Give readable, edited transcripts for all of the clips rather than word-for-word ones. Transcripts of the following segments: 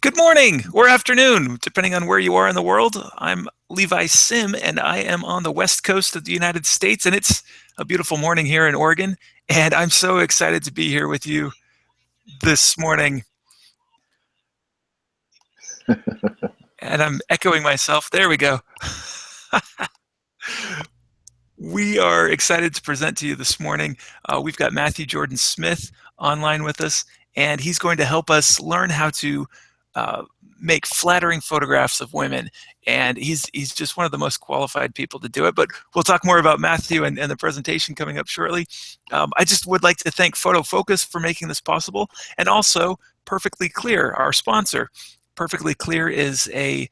Good morning or afternoon, depending on where you are in the world. I'm Levi Sim, and I am on the west coast of the United States, and it's a beautiful morning here in Oregon. And I'm so excited to be here with you this morning. And I'm echoing myself. There we go. We are excited to present to you this morning. We've got Matthew Jordan Smith online with us, and he's going to help us learn how to make flattering photographs of women. And he's just one of the most qualified people to do it. But we'll talk more about Matthew and the presentation coming up shortly. I just would like to thank Photo Focus for making this possible, and also Perfectly Clear, our sponsor. Perfectly Clear is a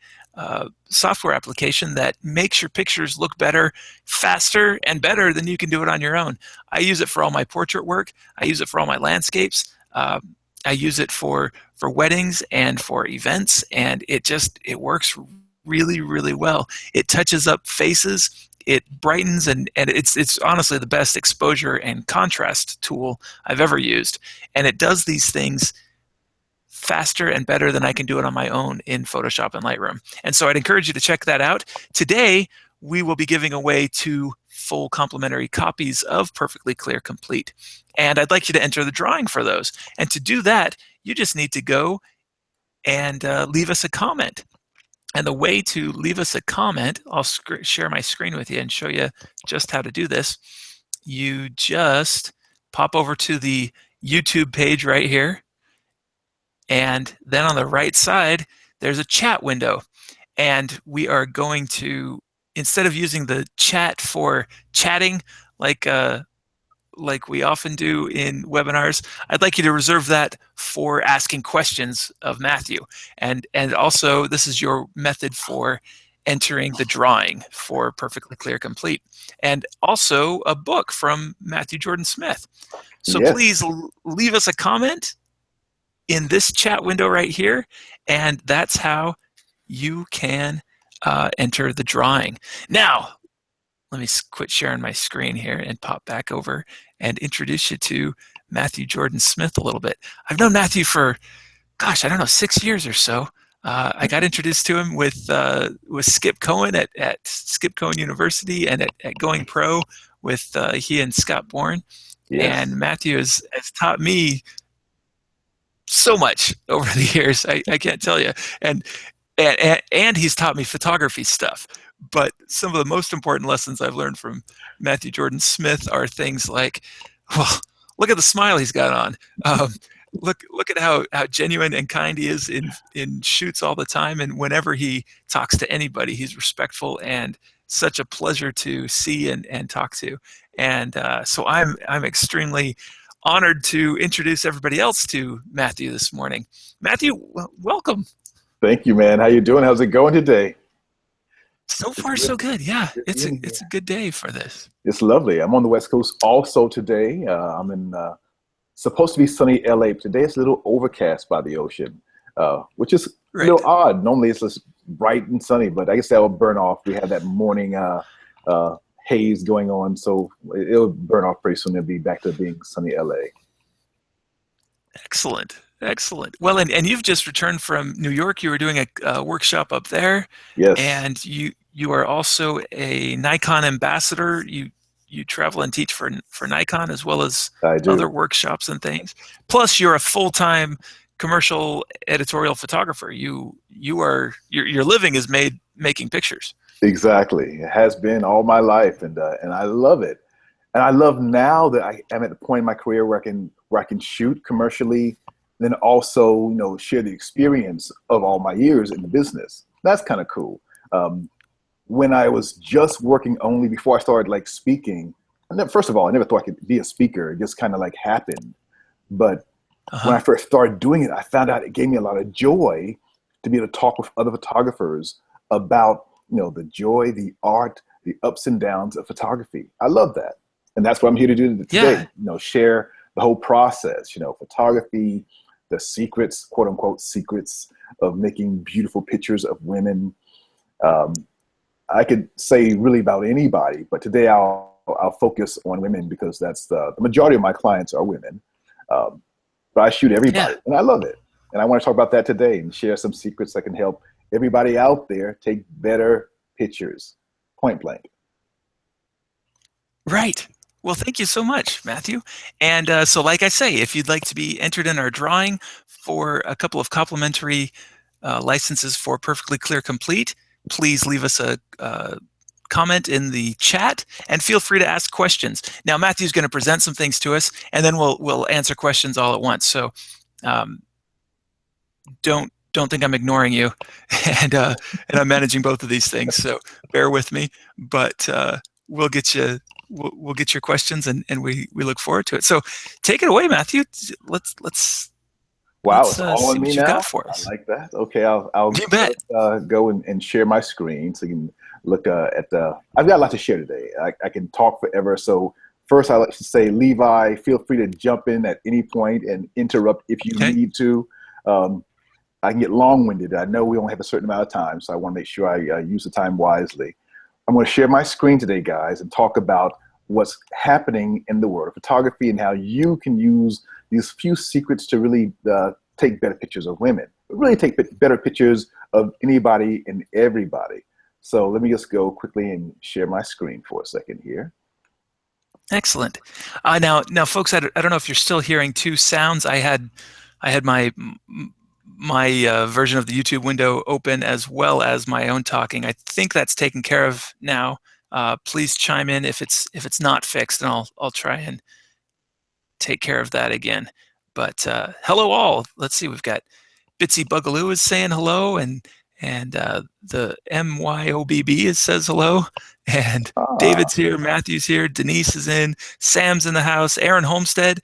software application that makes your pictures look better, faster, and better than you can do it on your own. I use it for all my portrait work. I use it for all my landscapes. I use it for weddings and for events, and it works really, really well. It touches up faces, it brightens, and it's honestly the best exposure and contrast tool I've ever used. And it does these things faster and better than I can do it on my own in Photoshop and Lightroom. And so I'd encourage you to check that out. Today, we will be giving away 2 full complimentary copies of Perfectly Clear Complete. And I'd like you to enter the drawing for those. And to do that, you just need to go and leave us a comment. And the way to leave us a comment, I'll share my screen with you and show you just how to do this. You just pop over to the YouTube page right here. And then on the right side, there's a chat window. And we are going to, instead of using the chat for chatting like we often do in webinars, I'd like you to reserve that for asking questions of Matthew. And also, this is your method for entering the drawing for Perfectly Clear Complete. And also a book from Matthew Jordan Smith. So Yes. please leave us a comment in this chat window right here, and that's how you can enter the drawing. Now, let me quit sharing my screen here and pop back over and introduce you to Matthew Jordan Smith a little bit. I've known Matthew for, gosh, I don't know, 6 years or so. I got introduced to him with Skip Cohen at Skip Cohen University and at Going Pro with he and Scott Bourne. Yes. And Matthew has taught me so much over the years. I can't tell you. And he's taught me photography stuff. But some of the most important lessons I've learned from Matthew Jordan Smith are things like, well, look at the smile he's got on. Look at how genuine and kind he is in shoots all the time, and whenever he talks to anybody, he's respectful and such a pleasure to see and talk to. And so I'm extremely honored to introduce everybody else to Matthew this morning. Matthew, welcome. Thank you, man. How you doing? How's it going today? So far, so good. Yeah, it's a good day for this. It's lovely. I'm on the West Coast also today. I'm in supposed to be sunny LA, but today it's a little overcast by the ocean, which is a little odd. Normally it's just bright and sunny, but I guess that will burn off. We had that morning haze going on, so it'll burn off pretty soon. It'll be back to being sunny LA. Excellent. Excellent. Well, and you've just returned from New York. You were doing a workshop up there. Yes. And you are also a Nikon ambassador. You travel and teach for Nikon as well as other workshops and things. Plus, you're a full-time commercial editorial photographer. Your living is making pictures. Exactly. It has been all my life, and I love it. And I love now that I am at the point in my career where I can shoot commercially, then also, share the experience of all my years in the business. That's kind of cool. When I was just working only before I started speaking, and then, first of all, I never thought I could be a speaker. It just kind of happened. But when I first started doing it, I found out it gave me a lot of joy to be able to talk with other photographers about, the joy, the art, the ups and downs of photography. I love that. And that's what I'm here to do today, share the whole process, photography, the secrets, quote unquote, secrets of making beautiful pictures of women. I could say really about anybody, but today I'll focus on women because that's the majority of my clients are women. But I shoot everybody and I love it. And I want to talk about that today and share some secrets that can help everybody out there take better pictures, point blank. Right. Well, thank you so much, Matthew. And so, like I say, if you'd like to be entered in our drawing for a couple of complimentary licenses for Perfectly Clear Complete, please leave us a comment in the chat and feel free to ask questions. Now, Matthew's going to present some things to us, and then we'll answer questions all at once. So, um, don't think I'm ignoring you, and I'm managing both of these things. So bear with me, but we'll get you. We'll get your questions, and we look forward to it. So take it away, Matthew. Let's Wow, it's all see on me what you've got now. for I us. like that. Okay, I'll You bet. go and share my screen so you can look at the. I've got a lot to share today. I can talk forever. So first, I like to say, Levi, feel free to jump in at any point and interrupt if you Okay. need to. I can get long-winded. I know we only have a certain amount of time, so I want to make sure I use the time wisely. I'm going to share my screen today, guys, and talk about what's happening in the world of photography and how you can use these few secrets to really take better pictures of women, but really take better pictures of anybody and everybody. So let me just go quickly and share my screen for a second here. Excellent. Now, folks, I don't know if you're still hearing two sounds. I had my version of the YouTube window open as well as my own talking. I think that's taken care of now. Please chime in if it's not fixed, and I'll try and take care of that again. But hello all. Let's see. We've got Bitsy Bugaloo is saying hello, and the MYOBB says hello, and Ah, David's here, Matthew's here, Denise is in, Sam's in the house, Erin Homestead,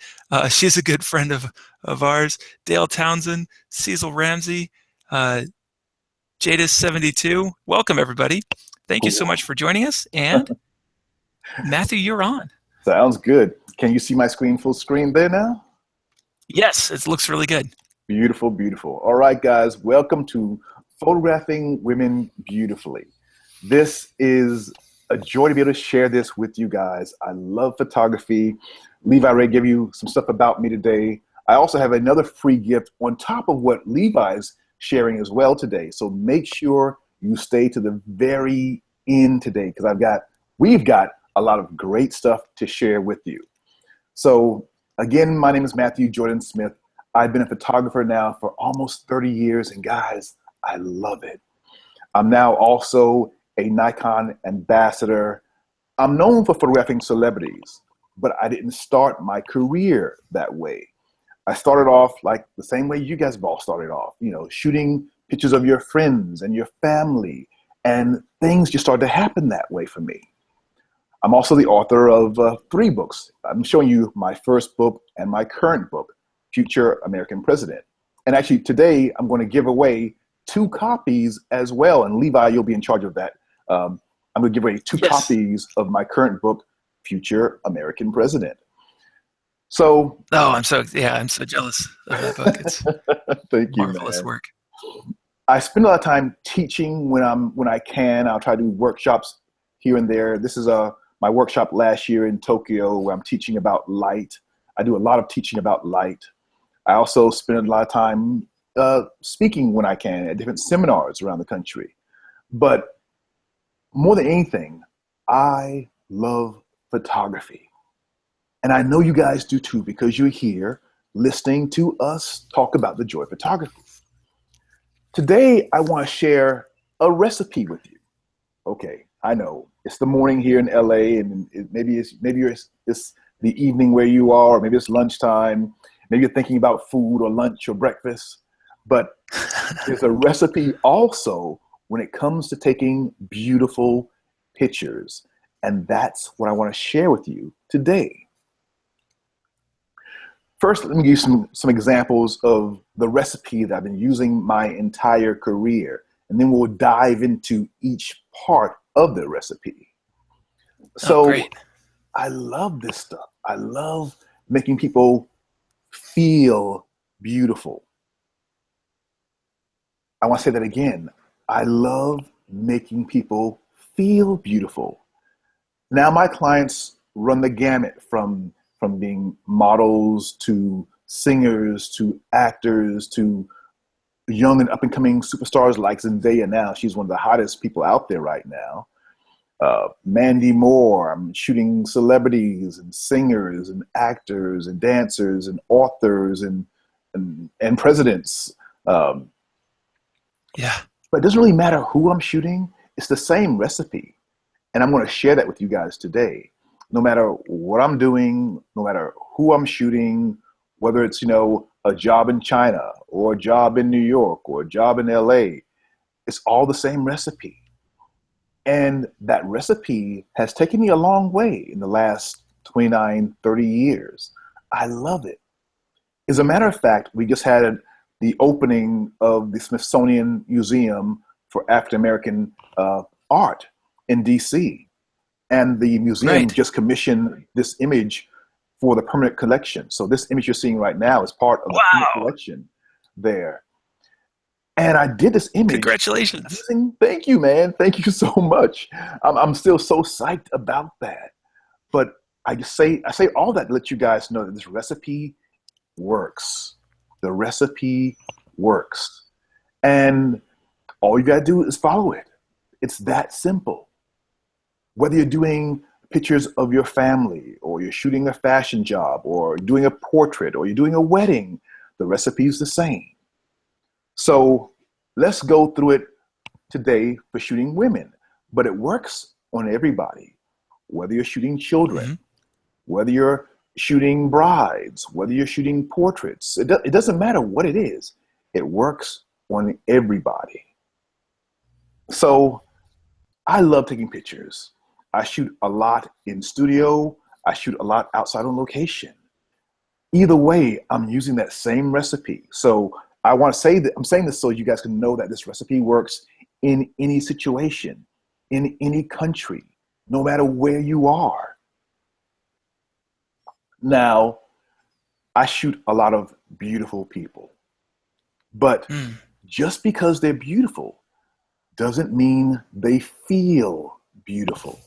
she's a good friend of ours, Dale Townsend, Cecil Ramsey, Jadis72. Welcome everybody. Thank you so cool. much for joining us, and Matthew, you're on. Sounds good. Can you see my screen full screen there now? Yes, it looks really good. Beautiful, beautiful. All right, guys, welcome to Photographing Women Beautifully. This is a joy to be able to share this with you guys. I love photography. Levi already gave you some stuff about me today. I also have another free gift on top of what Levi's sharing as well today. So make sure you stay to the very end today because we've got a lot of great stuff to share with you. So again, my name is Matthew Jordan Smith. I've been a photographer now for almost 30 years, and guys, I love it. I'm now also a Nikon ambassador. I'm known for photographing celebrities, but I didn't start my career that way. I started off like the same way you guys have all started off, shooting pictures of your friends and your family, and things just started to happen that way for me. I'm also the author of 3 books. I'm showing you my first book and my current book, Future American President. And actually today I'm going to give away 2 copies as well. And Levi, you'll be in charge of that. I'm going to give away 2 Yes. copies of my current book, Future American President. So, I'm so jealous of that book. It's thank you, marvelous man. work. I spend a lot of time teaching when I can. I'll try to do workshops here and there. This is my workshop last year in Tokyo where I'm teaching about light. I do a lot of teaching about light. I also spend a lot of time speaking when I can at different seminars around the country. But more than anything, I love photography. And I know you guys do too because you're here listening to us talk about the joy of photography. Today, I want to share a recipe with you. Okay, I know it's the morning here in LA, and maybe it's the evening where you are, or maybe it's lunchtime. Maybe you're thinking about food or lunch or breakfast. But there's a recipe also when it comes to taking beautiful pictures, and that's what I want to share with you today. First, let me give you some examples of the recipe that I've been using my entire career, and then we'll dive into each part of the recipe. Oh, So great. I love this stuff. I love making people feel beautiful. I want to say that again. I love making people feel beautiful. Now, my clients run the gamut from being models to singers to actors to young and up and coming superstars like Zendaya now. She's one of the hottest people out there right now. Mandy Moore. I'm shooting celebrities and singers and actors and dancers and authors and presidents. Um, Yeah. but it doesn't really matter who I'm shooting. It's the same recipe. And I'm going to share that with you guys today. No matter what I'm doing, no matter who I'm shooting, whether it's, a job in China or a job in New York or a job in LA, it's all the same recipe. And that recipe has taken me a long way in the last 29, 30 years. I love it. As a matter of fact, we just had the opening of the Smithsonian Museum for African American art in DC. And the museum Right. just commissioned this image for the permanent collection. So this image you're seeing right now is part of the permanent Wow. collection there. And I did this image Congratulations. using, thank you, man. Thank you so much. I'm still so psyched about that. But I say all that to let you guys know that this recipe works. The recipe works. And all you gotta do is follow it. It's that simple. Whether you're doing pictures of your family, or you're shooting a fashion job, or doing a portrait, or you're doing a wedding, the recipe is the same. So let's go through it today for shooting women, but it works on everybody. Whether you're shooting Hmm. children, whether you're shooting brides, whether you're shooting portraits, it doesn't matter what it is. It works on everybody. So I love taking pictures. I shoot a lot in studio. I shoot a lot outside on location. Either way, I'm using that same recipe. So I want to say that I'm saying this so you guys can know that this recipe works in any situation, in any country, no matter where you are. Now, I shoot a lot of beautiful people, but Mm. just because they're beautiful doesn't mean they feel beautiful.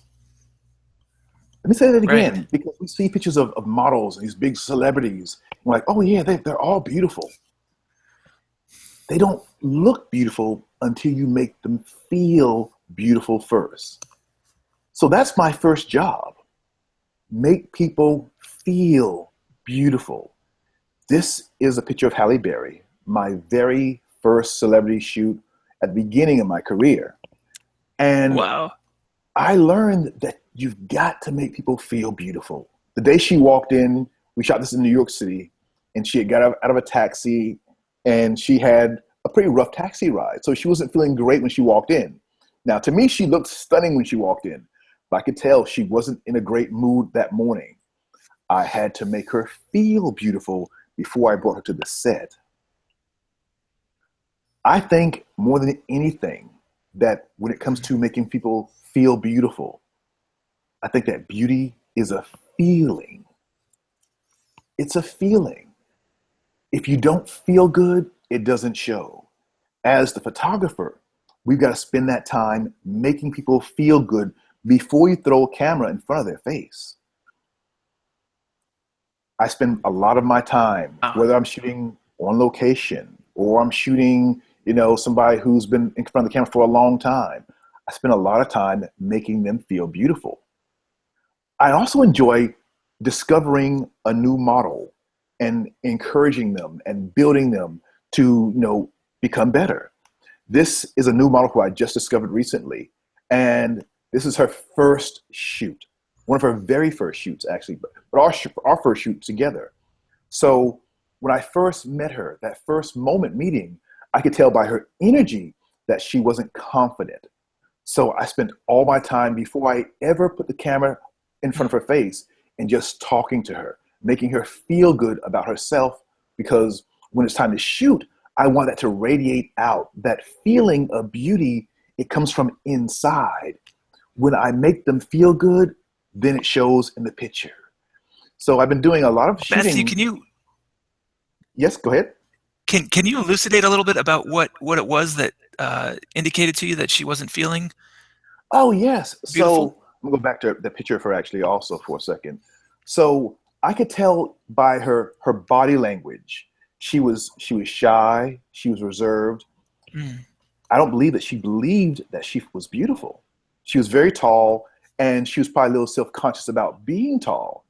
Let me say that Right. again, because we see pictures of models and these big celebrities. And we're like, oh, yeah, they're all beautiful. They don't look beautiful until you make them feel beautiful first. So that's my first job. Make people feel beautiful. This is a picture of Halle Berry, my very first celebrity shoot at the beginning of my career. And Wow. I learned that you've got to make people feel beautiful. The day she walked in, we shot this in New York City, and she had got out of a taxi, and she had a pretty rough taxi ride. So she wasn't feeling great when she walked in. Now, to me, she looked stunning when she walked in, but I could tell she wasn't in a great mood that morning. I had to make her feel beautiful before I brought her to the set. I think more than anything that when it comes to making people feel beautiful, I think that beauty is a feeling. It's a feeling. If you don't feel good, it doesn't show. As the photographer, we've got to spend that time making people feel good before you throw a camera in front of their face. I spend a lot of my time, Wow. whether I'm shooting on location or I'm shooting, somebody who's been in front of the camera for a long time. I spend a lot of time making them feel beautiful. I also enjoy discovering a new model and encouraging them and building them to, become better. This is a new model who I just discovered recently, and this is her first shoot, one of her very first shoots, actually, but our first shoot together. So when I first met her, that first moment meeting, I could tell by her energy that she wasn't confident. So I spent all my time before I ever put the camera in front of her face and just talking to her, making her feel good about herself. Because when it's time to shoot, I want that to radiate out. That feeling of beauty, it comes from inside. When I make them feel good, then it shows in the picture. So I've been doing a lot of Matthew, shooting. Yes, go ahead. can you elucidate a little bit about what it was that indicated to you that she wasn't feeling Oh, yes. beautiful? So I'm gonna go back to the picture of her actually also for a second. So I could tell by her body language. She was shy. She was reserved. Mm, I don't believe that she believed that she was beautiful. She was very tall, and she was probably a little self-conscious about being tall.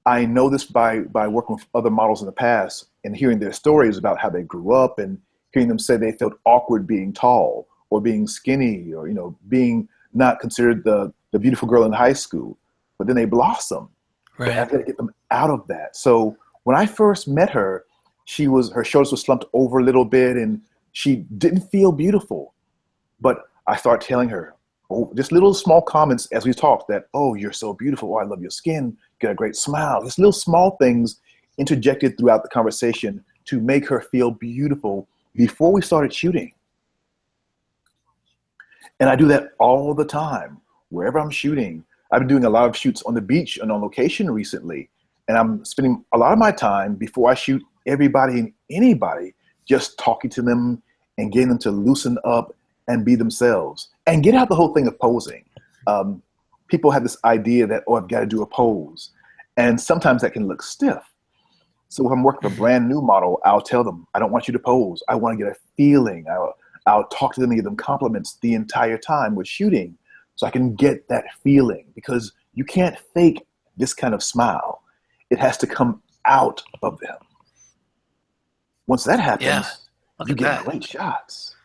I know this by working with other models in the past and hearing their stories about how they grew up and hearing them say they felt awkward being tall or being skinny or being not considered the beautiful girl in high school. But then they blossom. But right. I've got to get them out of that. So when I first met her, her shoulders were slumped over a little bit and she didn't feel beautiful. But I started telling her, oh, just little small comments as we talked that, oh, you're so beautiful. Oh, I love your skin. You got a great smile. Just little small things interjected throughout the conversation to make her feel beautiful before we started shooting. And I do that all the time, wherever I'm shooting. I've been doing a lot of shoots on the beach and on location recently. And I'm spending a lot of my time before I shoot everybody and anybody just talking to them and getting them to loosen up and be themselves and get out the whole thing of posing. Um, People have this idea that, oh, I've got to do a pose. And sometimes that can look stiff. So if I'm working with a Mhm. brand new model, I'll tell them, I don't want you to pose. I want to get a feeling. I'll talk to them and give them compliments the entire time we're shooting so I can get that feeling because you can't fake this kind of smile. It has to come out of them. Once that Yeah. happens, Look you at get that. great shots.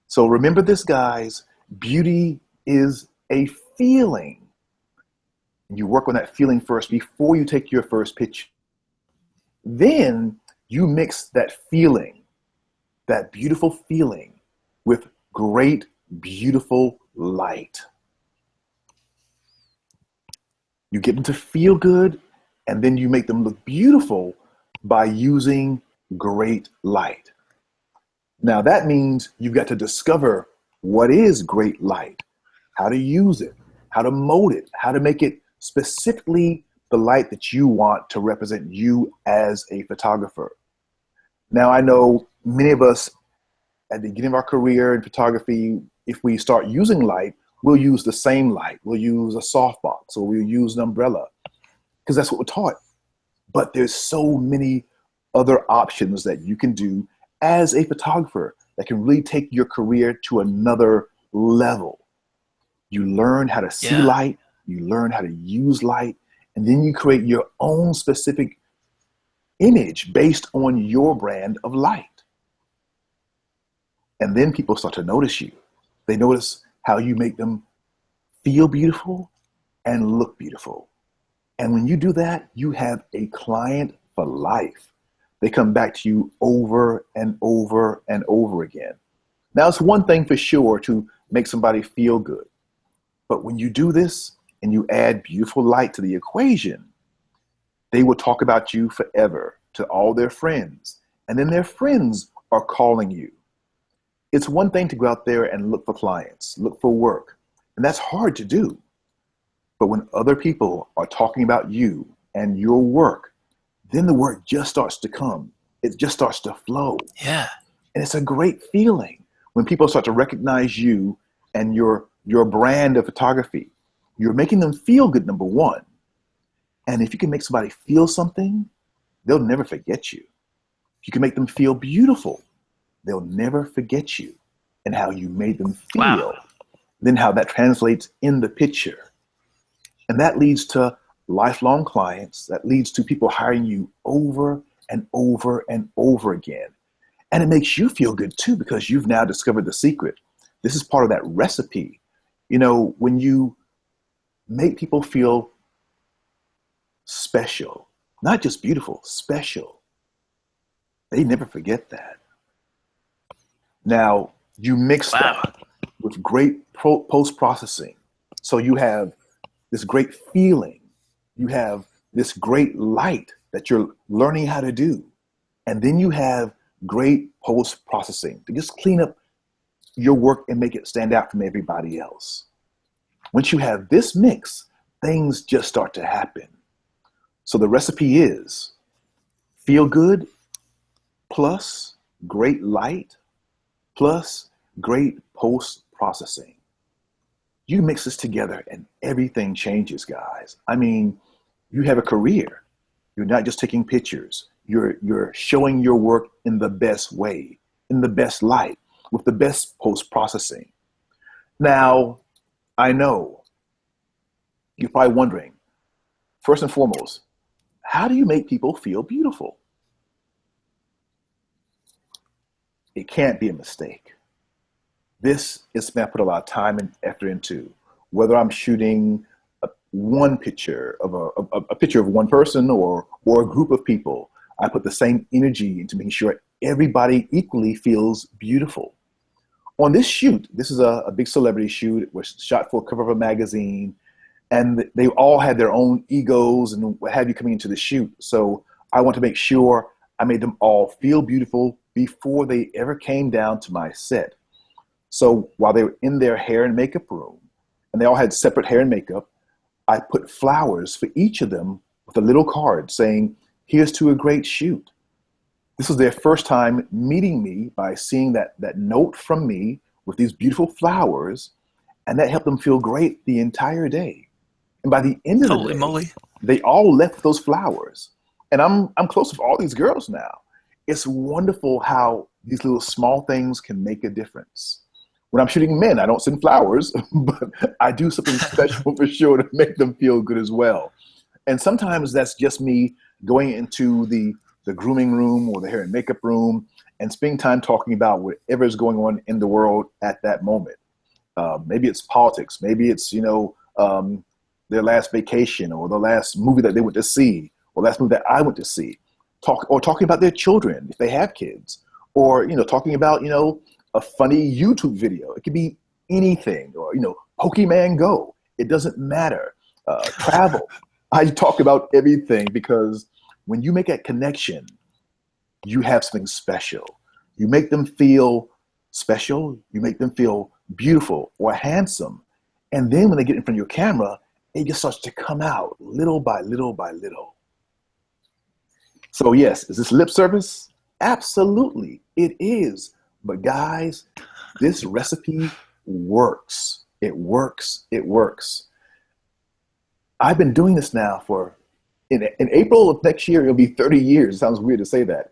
So remember this, guys, beauty is a feeling. You work on that feeling first before you take your first picture. Then you mix that feeling, that beautiful feeling, with great, beautiful light. You get them to feel good, and then you make them look beautiful by using great light. Now, that means you've got to discover what is great light, how to use it, how to mold it, how to make it specifically the light that you want to represent you as a photographer. Now, I know many of us at the beginning of our career in photography, if we start using light, we'll use the same light. We'll use a softbox or we'll use an umbrella because that's what we're taught. But there's so many other options that you can do as a photographer that can really take your career to another level. You learn how to see Yeah. light, you learn how to use light, and then you create your own specific image based on your brand of light. And then people start to notice you. They notice how you make them feel beautiful and look beautiful. And when you do that, you have a client for life. They come back to you over and over and over again. Now, it's one thing for sure to make somebody feel good. But when you do this and you add beautiful light to the equation, they will talk about you forever to all their friends. And then their friends are calling you. It's one thing to go out there and look for clients, look for work. And that's hard to do. But when other people are talking about you and your work, then the work just starts to come. It just starts to flow. Yeah. And it's a great feeling when people start to recognize you and your brand of photography. You're making them feel good, number one. And if you can make somebody feel something, they'll never forget you. If you can make them feel beautiful, they'll never forget you and how you made them Wow. feel, then how that translates in the picture. And that leads to lifelong clients. That leads to people hiring you over and over and over again. And it makes you feel good too because you've now discovered the secret. This is part of that recipe. When you make people feel special, not just beautiful, special, they never forget that. Now, you mix Wow. that with great post processing. So you have this great feeling, you have this great light that you're learning how to do. And then you have great post processing to just clean up your work and make it stand out from everybody else. Once you have this mix, things just start to happen. So the recipe is feel good plus great light plus great post processing. You mix this together and everything changes, guys. I mean, you have a career. You're not just taking pictures. you're showing your work in the best way, in the best light, with the best post-processing. Now, I know you're probably wondering, first and foremost, how do you make people feel beautiful? It can't be a mistake. This is something I put a lot of time and effort into. Whether I'm shooting one picture of a picture of one person or a group of people, I put the same energy into making sure everybody equally feels beautiful. On this shoot, this is a big celebrity shoot. It was shot for a cover of a magazine, and they all had their own egos and what have you coming into the shoot. So I want to make sure I made them all feel beautiful before they ever came down to my set. So while they were in their hair and makeup room, and they all had separate hair and makeup, I put flowers for each of them with a little card saying, "Here's to a great shoot." This was their first time meeting me by seeing that note from me with these beautiful flowers, and that helped them feel great the entire day. And by the end of the Holy day, moly. they all left those flowers. And I'm close with all these girls now. It's wonderful how these little small things can make a difference. When I'm shooting men, I don't send flowers, but I do something special for sure to make them feel good as well. And sometimes that's just me going into the grooming room or the hair and makeup room and spending time talking about whatever is going on in the world at that moment. Maybe it's politics. Maybe it's, their last vacation or the last movie that they went to see or last movie that I went to see. Talking about their children, if they have kids, or, talking about, a funny YouTube video. It could be anything, or, Pokemon Go. It doesn't matter. Travel. I talk about everything because when you make that connection, you have something special. You make them feel special. You make them feel beautiful or handsome. And then when they get in front of your camera, it just starts to come out little by little by little. So yes, is this lip service? Absolutely, it is. But guys, this recipe works. It works. It works. I've been doing this now in April of next year, it'll be 30 years. It sounds weird to say that.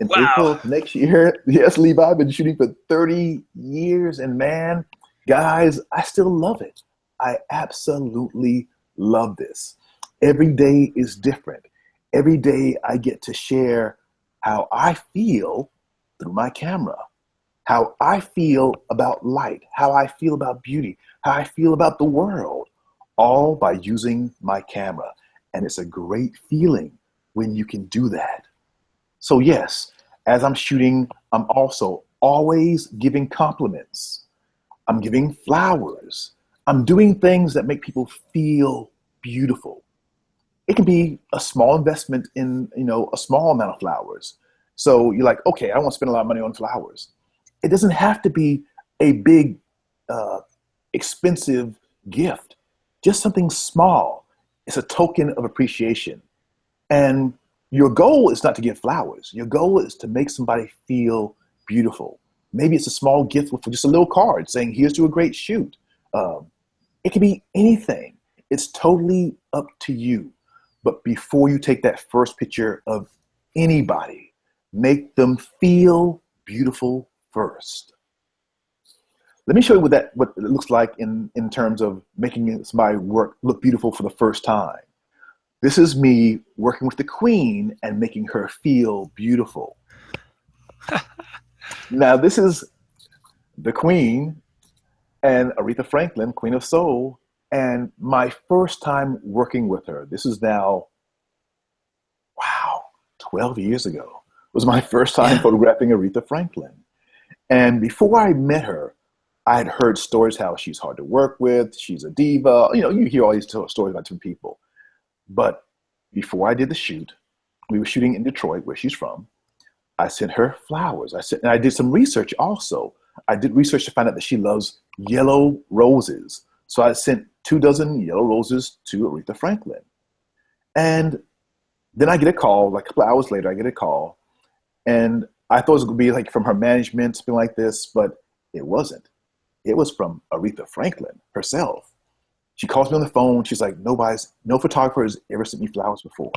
In April Wow. of next year, yes, Levi, I've been shooting for 30 years. And man, guys, I still love it. I absolutely love this. Every day is different. Every day I get to share how I feel through my camera, how I feel about light, how I feel about beauty, how I feel about the world, all by using my camera. And it's a great feeling when you can do that. So yes, as I'm shooting, I'm also always giving compliments. I'm giving flowers. I'm doing things that make people feel beautiful. It can be a small investment in, a small amount of flowers. So you're like, okay, I don't want to spend a lot of money on flowers. It doesn't have to be a big, expensive gift. Just something small. It's a token of appreciation. And your goal is not to give flowers. Your goal is to make somebody feel beautiful. Maybe it's a small gift with just a little card saying, "Here's to a great shoot." It can be anything. It's totally up to you. But before you take that first picture of anybody, make them feel beautiful first. Let me show you what it looks like in terms of making somebody work look beautiful for the first time. This is me working with the Queen and making her feel beautiful. Now, this is the Queen and Aretha Franklin, Queen of Soul, and my first time working with her. This is now, wow, 12 years ago. It was my first time Yeah. photographing Aretha Franklin. And before I met her, I had heard stories how she's hard to work with, she's a diva. You hear all these stories about different people. But before I did the shoot, we were shooting in Detroit, where she's from. I sent her flowers. And I did some research also. I did research to find out that she loves yellow roses. So I sent 24 yellow roses to Aretha Franklin. And then I get a call, like a couple hours later, I get a call. And I thought it was going to be like from her management, something like this, but it wasn't. It was from Aretha Franklin herself. She calls me on the phone. She's like, no photographer has ever sent me flowers before.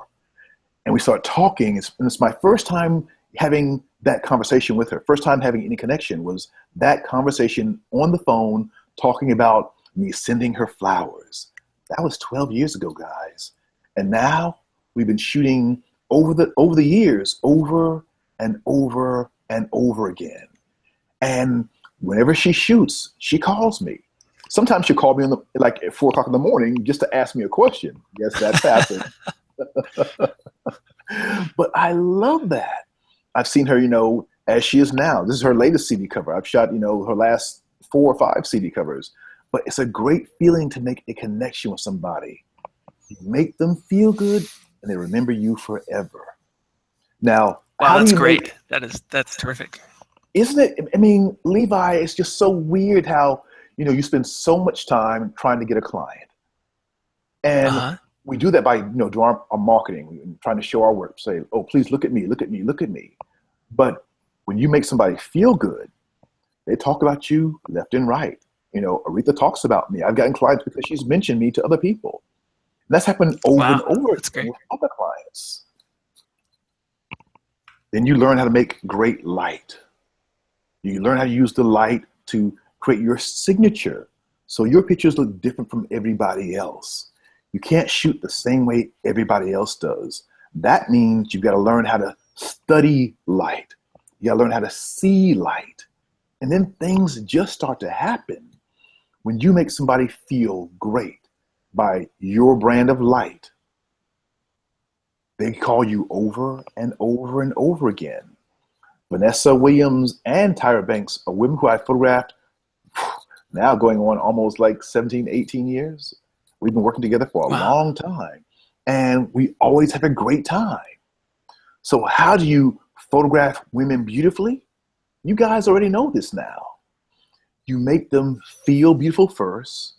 And we start talking. It's my first time having that conversation with her. First time having any connection was that conversation on the phone, talking about me sending her flowers. That was 12 years ago, guys. And now we've been shooting over the years, over and over and over again. And whenever she shoots, she calls me. Sometimes she'll call me like at 4 o'clock in the morning just to ask me a question. Yes, that's happened. But I love that. I've seen her, as she is now. This is her latest CD cover. I've shot, her last 4 or 5 CD covers. But it's a great feeling to make a connection with somebody. You make them feel good, and they remember you forever. Now, Wow, how do that's you great. That's terrific. isn't it? I mean, Levi, it's just so weird how, you spend so much time trying to get a client. And Uh-huh. we do that by, doing our marketing, trying to show our work, say, oh, please look at me, look at me, look at me. But when you make somebody feel good, they talk about you left and right. Aretha talks about me. I've gotten clients because she's mentioned me to other people. And that's happened over and Wow, over that's again great. with other clients. Then you learn how to make great light. You learn how to use the light to create your signature. So your pictures look different from everybody else. You can't shoot the same way everybody else does. That means you've got to learn how to study light. You got to learn how to see light. And then things just start to happen. When you make somebody feel great by your brand of light, they call you over and over and over again. Vanessa Williams and Tyra Banks are women who I photographed now going on almost like 17, 18 years. We've been working together for a Wow. long time, and we always have a great time. So how do you photograph women beautifully? You guys already know this now. You make them feel beautiful first.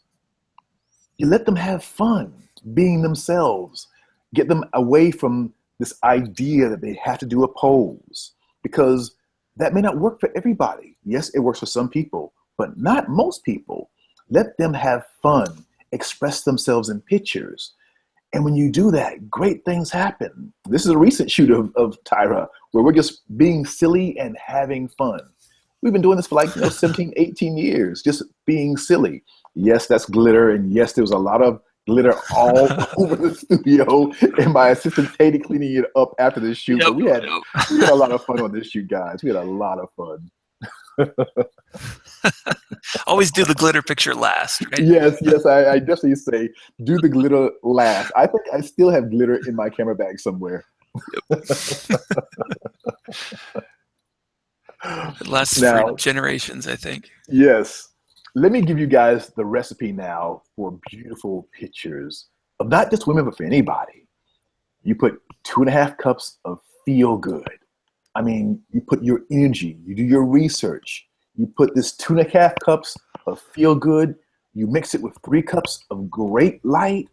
You let them have fun being themselves. Get them away from this idea that they have to do a pose, because that may not work for everybody. Yes, it works for some people, but not most people. Let them have fun, express themselves in pictures. And when you do that, great things happen. This is a recent shoot of Tyra where we're just being silly and having fun. We've been doing this for 17, 18 years, just being silly. Yes, that's glitter. And yes, there was a lot of glitter all over the studio, and my assistant Katie cleaning it up after the shoot. Yep. But we had Yep. a lot of fun on this shoot, guys. We had a lot of fun. Always do the glitter picture last, right? Yes, I definitely say do the glitter last. I think I still have glitter in my camera bag somewhere. It lasts for Now, generations, I think. yes, let me give you guys the recipe now for beautiful pictures of not just women, but for anybody. You put 2.5 cups of feel good. I mean, you put your energy, you do your research, you put this 2.5 cups of feel good, you mix it with 3 cups of great light,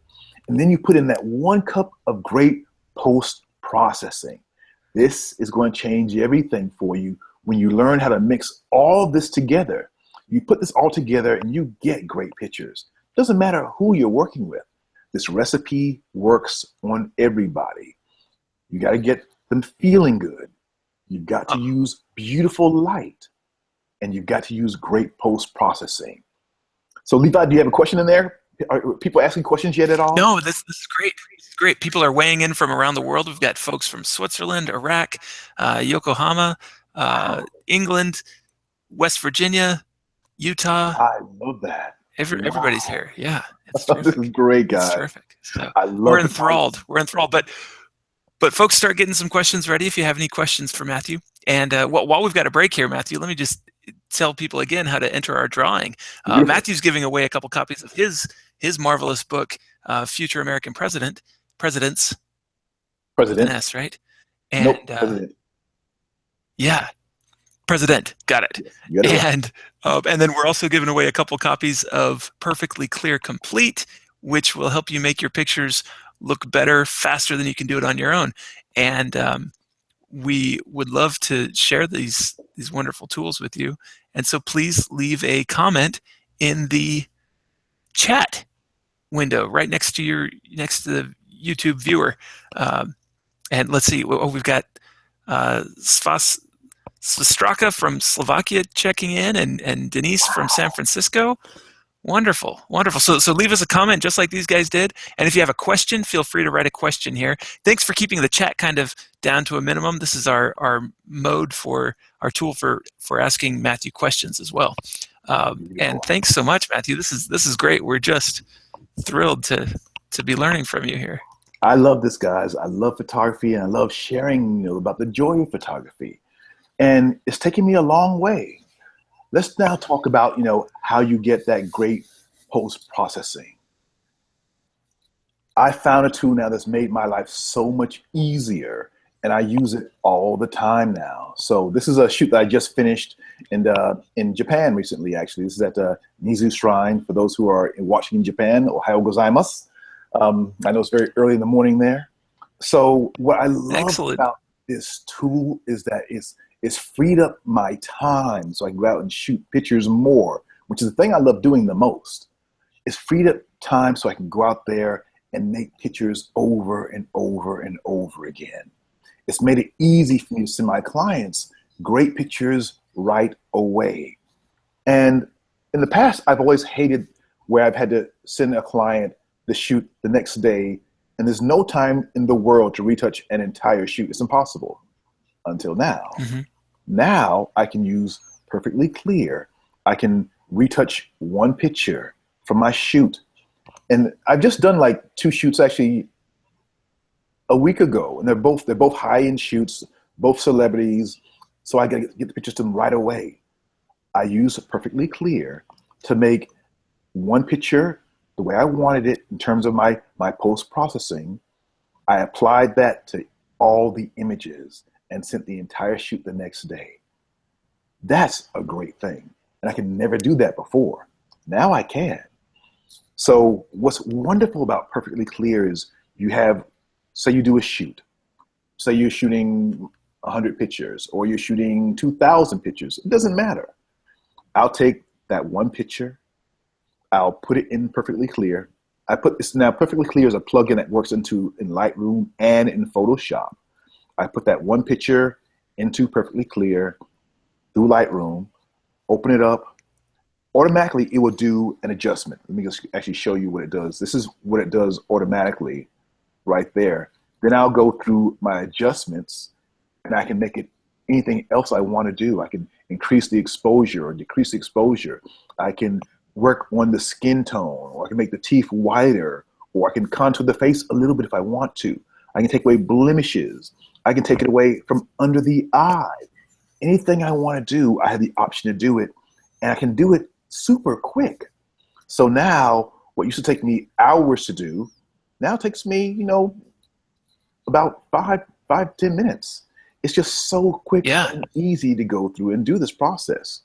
and then you put in that 1 cup of great post processing. This is going to change everything for you when you learn how to mix all this together. You put this all together and you get great pictures. Doesn't matter who you're working with. This recipe works on everybody. You got to get them feeling good. You've got to Oh, use beautiful light, and you've got to use great post-processing. So Levi, do you have a question in there? Are people asking questions yet at all? no, this is great. This is great. People are weighing in from around the world. We've got folks from Switzerland, Iraq, Yokohama, Wow, England, West Virginia, Utah. I love that. Everybody's Wow. here. Yeah, it's This is terrific. great, It's guys. terrific. So I we're love the type. enthralled. We're enthralled. But folks, start getting some questions ready if you have any questions for Matthew. And while we've got a break here, Matthew, let me just tell people again how to enter our drawing. Beautiful. Matthew's giving away a couple copies of his marvelous book, Future American Presidents with an President. S, right? Nope, And president. yeah, President, got it. Yes, you got it right. And then we're also giving away a couple copies of Perfectly Clear Complete, which will help you make your pictures look better faster than you can do it on your own. And we would love to share these wonderful tools with you. And so please leave a comment in the chat window right next to the YouTube viewer. Um, And let's see, oh, we've got Svastraka from Slovakia checking in, and Denise from San Francisco. Wonderful, wonderful. So leave us a comment just like these guys did. And if you have a question, feel free to write a question here. Thanks for keeping the chat kind of down to a minimum. This is our mode for our tool for asking Matthew questions as well. And thanks so much, Matthew. This is great. We're just thrilled to be learning from you here. I love this, guys. I love photography, and I love sharing, about the joy of photography. And it's taken me a long way. Let's now talk about, how you get that great post-processing. I found a tool now that's made my life so much easier, and I use it all the time now. So this is a shoot that I just finished in Japan recently, actually. This is at Nizu Shrine. For those who are watching in Japan, Ohayou gozaimasu. I know it's very early in the morning there. So what I love about this tool is that it's freed up my time so I can go out and shoot pictures more, which is the thing I love doing the most. It's freed up time so I can go out there and make pictures over and over and over again. It's made it easy for me to send my clients great pictures right away. And in the past, I've always hated where I've had to send a client the shoot the next day, and there's no time in the world to retouch an entire shoot. It's impossible until now. Mm-hmm. Now I can use Perfectly Clear. I can retouch one picture from my shoot. And I've just done like 2 shoots actually a week ago, and they're both high-end shoots, both celebrities. So I get the pictures to them right away. I use Perfectly Clear to make one picture the way I wanted it in terms of my post-processing. I applied that to all the images and sent the entire shoot the next day. That's a great thing. And I could never do that before. Now I can. So what's wonderful about Perfectly Clear is you have, say you do a shoot. Say you're shooting 100 pictures or you're shooting 2,000 pictures. It doesn't matter. I'll take that one picture. I'll put it in Perfectly Clear. I put this now, Perfectly Clear is a plugin that works in Lightroom and in Photoshop. I put that one picture into Perfectly Clear through Lightroom, open it up. Automatically, it will do an adjustment. Let me just actually show you what it does. This is what it does automatically right there. Then I'll go through my adjustments, and I can make it anything else I want to do. I can increase the exposure or decrease the exposure. I can work on the skin tone, or I can make the teeth whiter, or I can contour the face a little bit if I want to. I can take away blemishes. I can take it away from under the eye. Anything I want to do, I have the option to do it, and I can do it super quick. So now what used to take me hours to do now takes me, about 5-10 minutes. It's just so quick and easy to go through and do this process.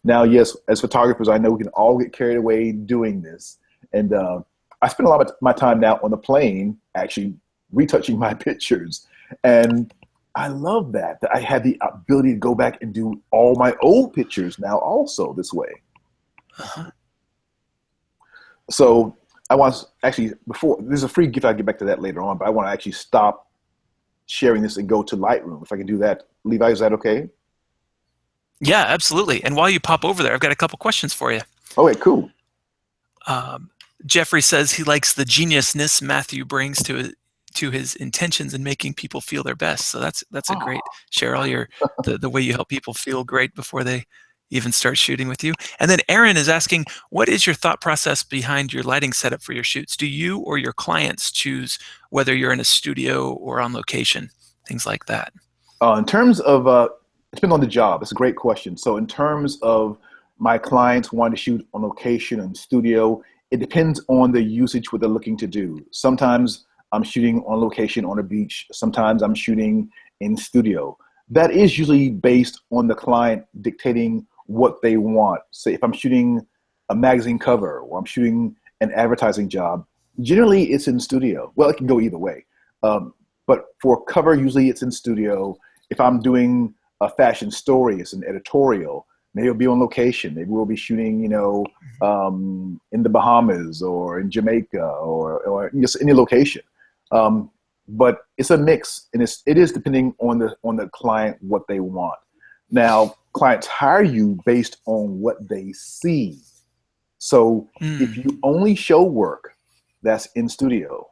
Now, yes, as photographers, I know we can all get carried away doing this. And I spend a lot of my time now on the plane actually retouching my pictures. And I love that I have the ability to go back and do all my old pictures now also this way. Uh-huh. So I want to actually, there's a free gift, I'll get back to that later on, but I want to actually stop sharing this and go to Lightroom. If I can do that, Levi, is that okay? Yeah, absolutely. And while you pop over there, I've got a couple questions for you. Okay, cool. Jeffrey says he likes the geniusness Matthew brings to his intentions in making people feel their best. So that's a great, Cheryl, the way you help people feel great before they even start shooting with you. And then Aaron is asking, what is your thought process behind your lighting setup for your shoots? Do you or your clients choose whether you're in a studio or on location? Things like that. In terms of, it depends on the job. It's a great question. So in terms of my clients wanting to shoot on location and studio, it depends on the usage, what they're looking to do. Sometimes I'm shooting on location on a beach. Sometimes I'm shooting in studio. That is usually based on the client dictating what they want. Say if I'm shooting a magazine cover or I'm shooting an advertising job, generally it's in studio. Well, it can go either way. But for cover, usually it's in studio. If I'm doing a fashion story, it's an editorial. Maybe it'll be on location. Maybe we'll be shooting, in the Bahamas or in Jamaica or just any location. but it's a mix, and it is depending on the client, what they want. Now, clients hire you based on what they see. So if Mm. you only show work that's in studio,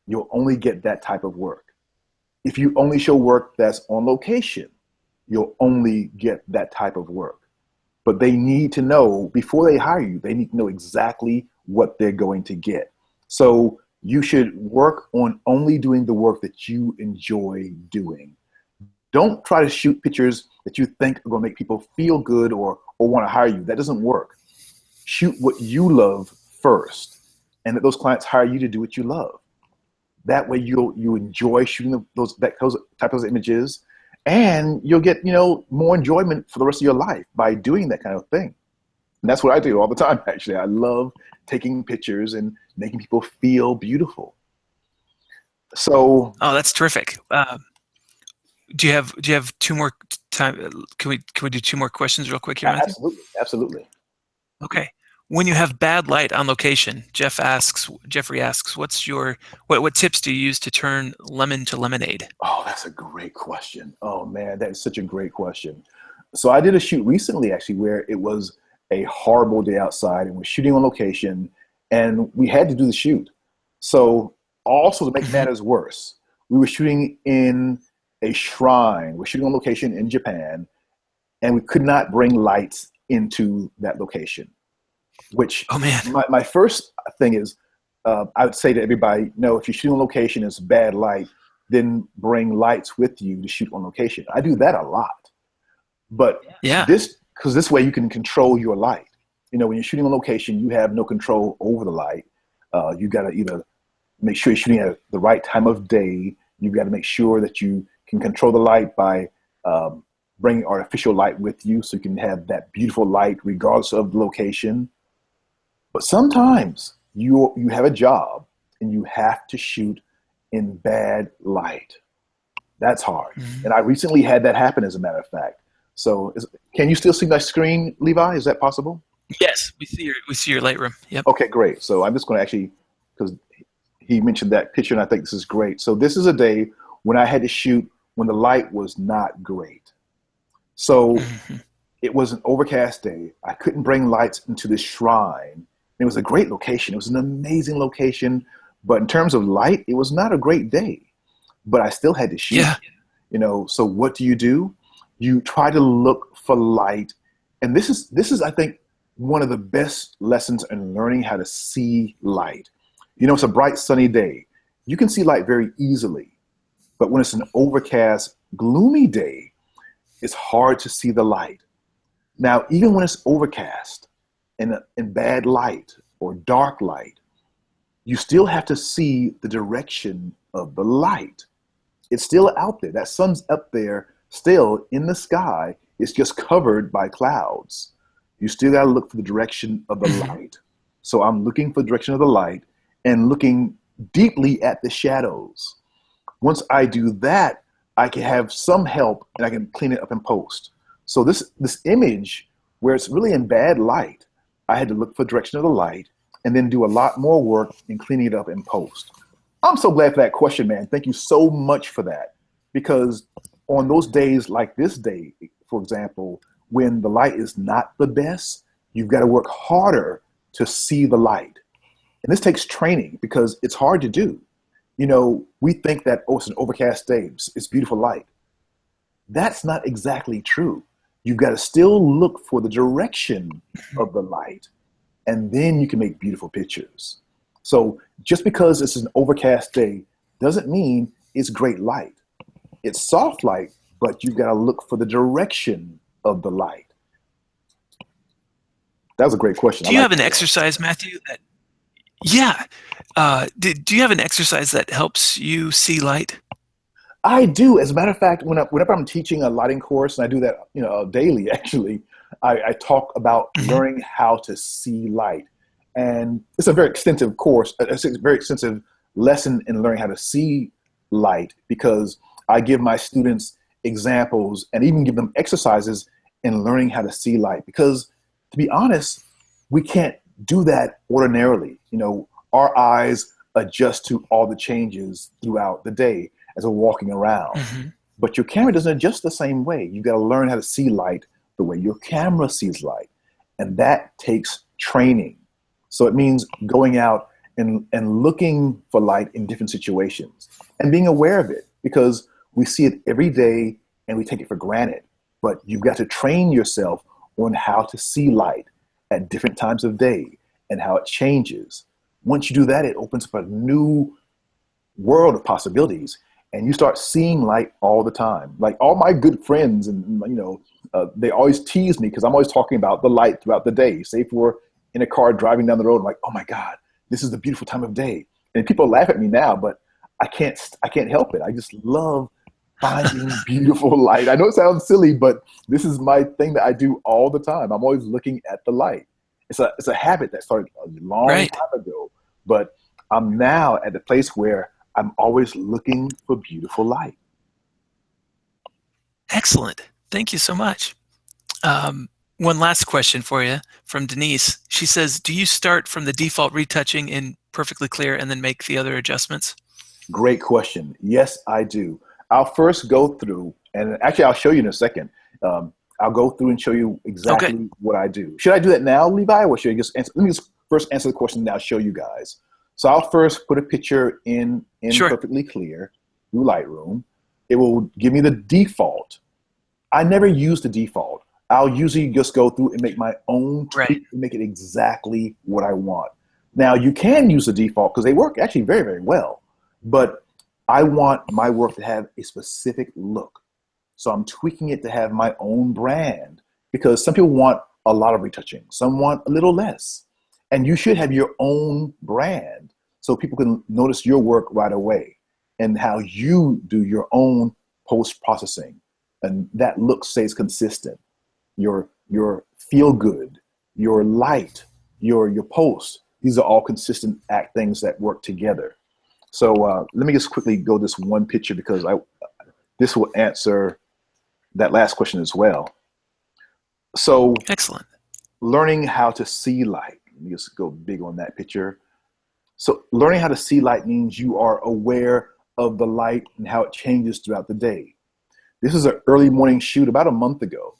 you'll only get that type of work. If you only show work that's on location, you'll only get that type of work. But they need to know, before they hire you, they need to know exactly what they're going to get. So you should work on only doing the work that you enjoy doing. Don't try to shoot pictures that you think are going to make people feel good or want to hire you. That doesn't work. Shoot what you love first, and let those clients hire you to do what you love. That way you enjoy shooting those type of images, and you'll get more enjoyment for the rest of your life by doing that kind of thing. And that's what I do all the time. Actually, I love taking pictures and making people feel beautiful. So Oh, that's terrific. Do you have two more time? Can we do two more questions real quick here, Matthew? absolutely, absolutely. Okay. When you have bad light on location, Jeffrey asks, what tips do you use to turn lemon to lemonade? Oh, that's a great question. Oh man, that is such a great question. So I did a shoot recently, actually, where it was a horrible day outside, and we're shooting on location, and we had to do the shoot. So also, to make Hmm. matters worse, we were shooting in a shrine. We're shooting on location in Japan, and we could not bring lights into that location. Which Oh man. my first thing is, I would say to everybody, no, if you're shooting on location, it's bad light, then bring lights with you to shoot on location. I do that a lot. But Yeah. because this way you can control your light. When you're shooting on location, you have no control over the light. You got to either make sure you're shooting at the right time of day. You've got to make sure that you can control the light by bringing artificial light with you, so you can have that beautiful light regardless of the location. But sometimes you have a job and you have to shoot in bad light. That's hard. Mhm. And I recently had that happen, as a matter of fact. So can you still see my screen, Levi? Is that possible? Yes, we see your Lightroom. Yep. Okay, great. So I'm just going to actually, because he mentioned that picture, and I think this is great. So this is a day when I had to shoot when the light was not great. So Hmm. it was an overcast day. I couldn't bring lights into this shrine. It was a great location. It was an amazing location. But in terms of light, it was not a great day. But I still had to shoot. Yeah. So what do? You try to look for light. And this is, I think, one of the best lessons in learning how to see light. It's a bright, sunny day. You can see light very easily. But when it's an overcast, gloomy day, it's hard to see the light. Now, even when it's overcast and in bad light or dark light, you still have to see the direction of the light. It's still out there. That sun's up there, still in the sky. It's just covered by clouds. You still got to look for the direction of the Mhm. light. So I'm looking for the direction of the light and looking deeply at the shadows. Once I do that, I can have some help and I can clean it up in post. So this image, where it's really in bad light, I had to look for direction of the light and then do a lot more work in cleaning it up in post. I'm so glad for that question, man. Thank you so much for that. Because on those days like this day, for example, when the light is not the best, you've got to work harder to see the light. And this takes training because it's hard to do. We think that, oh, it's an overcast day, it's beautiful light. That's not exactly true. You've got to still look for the direction of the light, and then you can make beautiful pictures. So just because it's an overcast day doesn't mean it's great light. It's soft light, but you've got to look for the direction of the light. That was a great question. I Do you like have an that a lot. exercise, Matthew? Yeah. Do you have an exercise that helps you see light? I do. As a matter of fact, whenever I'm teaching a lighting course, and I do that, daily actually, I talk about Hmm. learning how to see light, and it's a very extensive course. It's a very extensive lesson in learning how to see light because I give my students examples and even give them exercises in learning how to see light. Because to be honest, we can't do that ordinarily. Our eyes adjust to all the changes throughout the day as we're walking around. Hmm. But your camera doesn't adjust the same way. You got to learn how to see light the way your camera sees light. And that takes training. So it means going out and looking for light in different situations and being aware of it, because we see it every day and we take it for granted. But you've got to train yourself on how to see light at different times of day and how it changes. Once you do that, it opens up a new world of possibilities, and you start seeing light all the time. Like all my good friends, and they always tease me because I'm always talking about the light throughout the day. Say if we're in a car driving down the road, I'm like, oh my God, this is the beautiful time of day. And people laugh at me now, but I can't help it. I just love finding beautiful light. I know it sounds silly, but this is my thing that I do all the time. I'm always looking at the light. It's a habit that started a long Right. time ago, but I'm now at the place where I'm always looking for beautiful light. Excellent. Thank you so much. Um, One last question for you from Denise. She says, do you start from the default retouching in perfectly clear and then make the other adjustments? Great question. Yes, I do. I'll first go through, and actually, I'll show you in a second. I'll go through and show you Okay, exactly what I do. Should I do that now, Levi, or should I just answer? Let me just first answer the question, and now show you guys. So I'll first put a picture in sure. perfectly clear through Lightroom. It will give me the default. I never use the default. I'll usually just go through and make my own Right. tweak and make it exactly what I want. Now, you can use the default because they work actually very, very well. But I want my work to have a specific look. So I'm tweaking it to have my own brand, because some people want a lot of retouching, some want a little less. And you should have your own brand so people can notice your work right away and how you do your own post processing. And that look stays consistent. Your feel good, your light, your post, these are all consistent act things that work together. So let me just quickly go this one picture, because this will answer that last question as well. So Excellent. learning how to see light. Let me just go big on that picture. So learning how to see light means you are aware of the light and how it changes throughout the day. This is an early morning shoot about a month ago,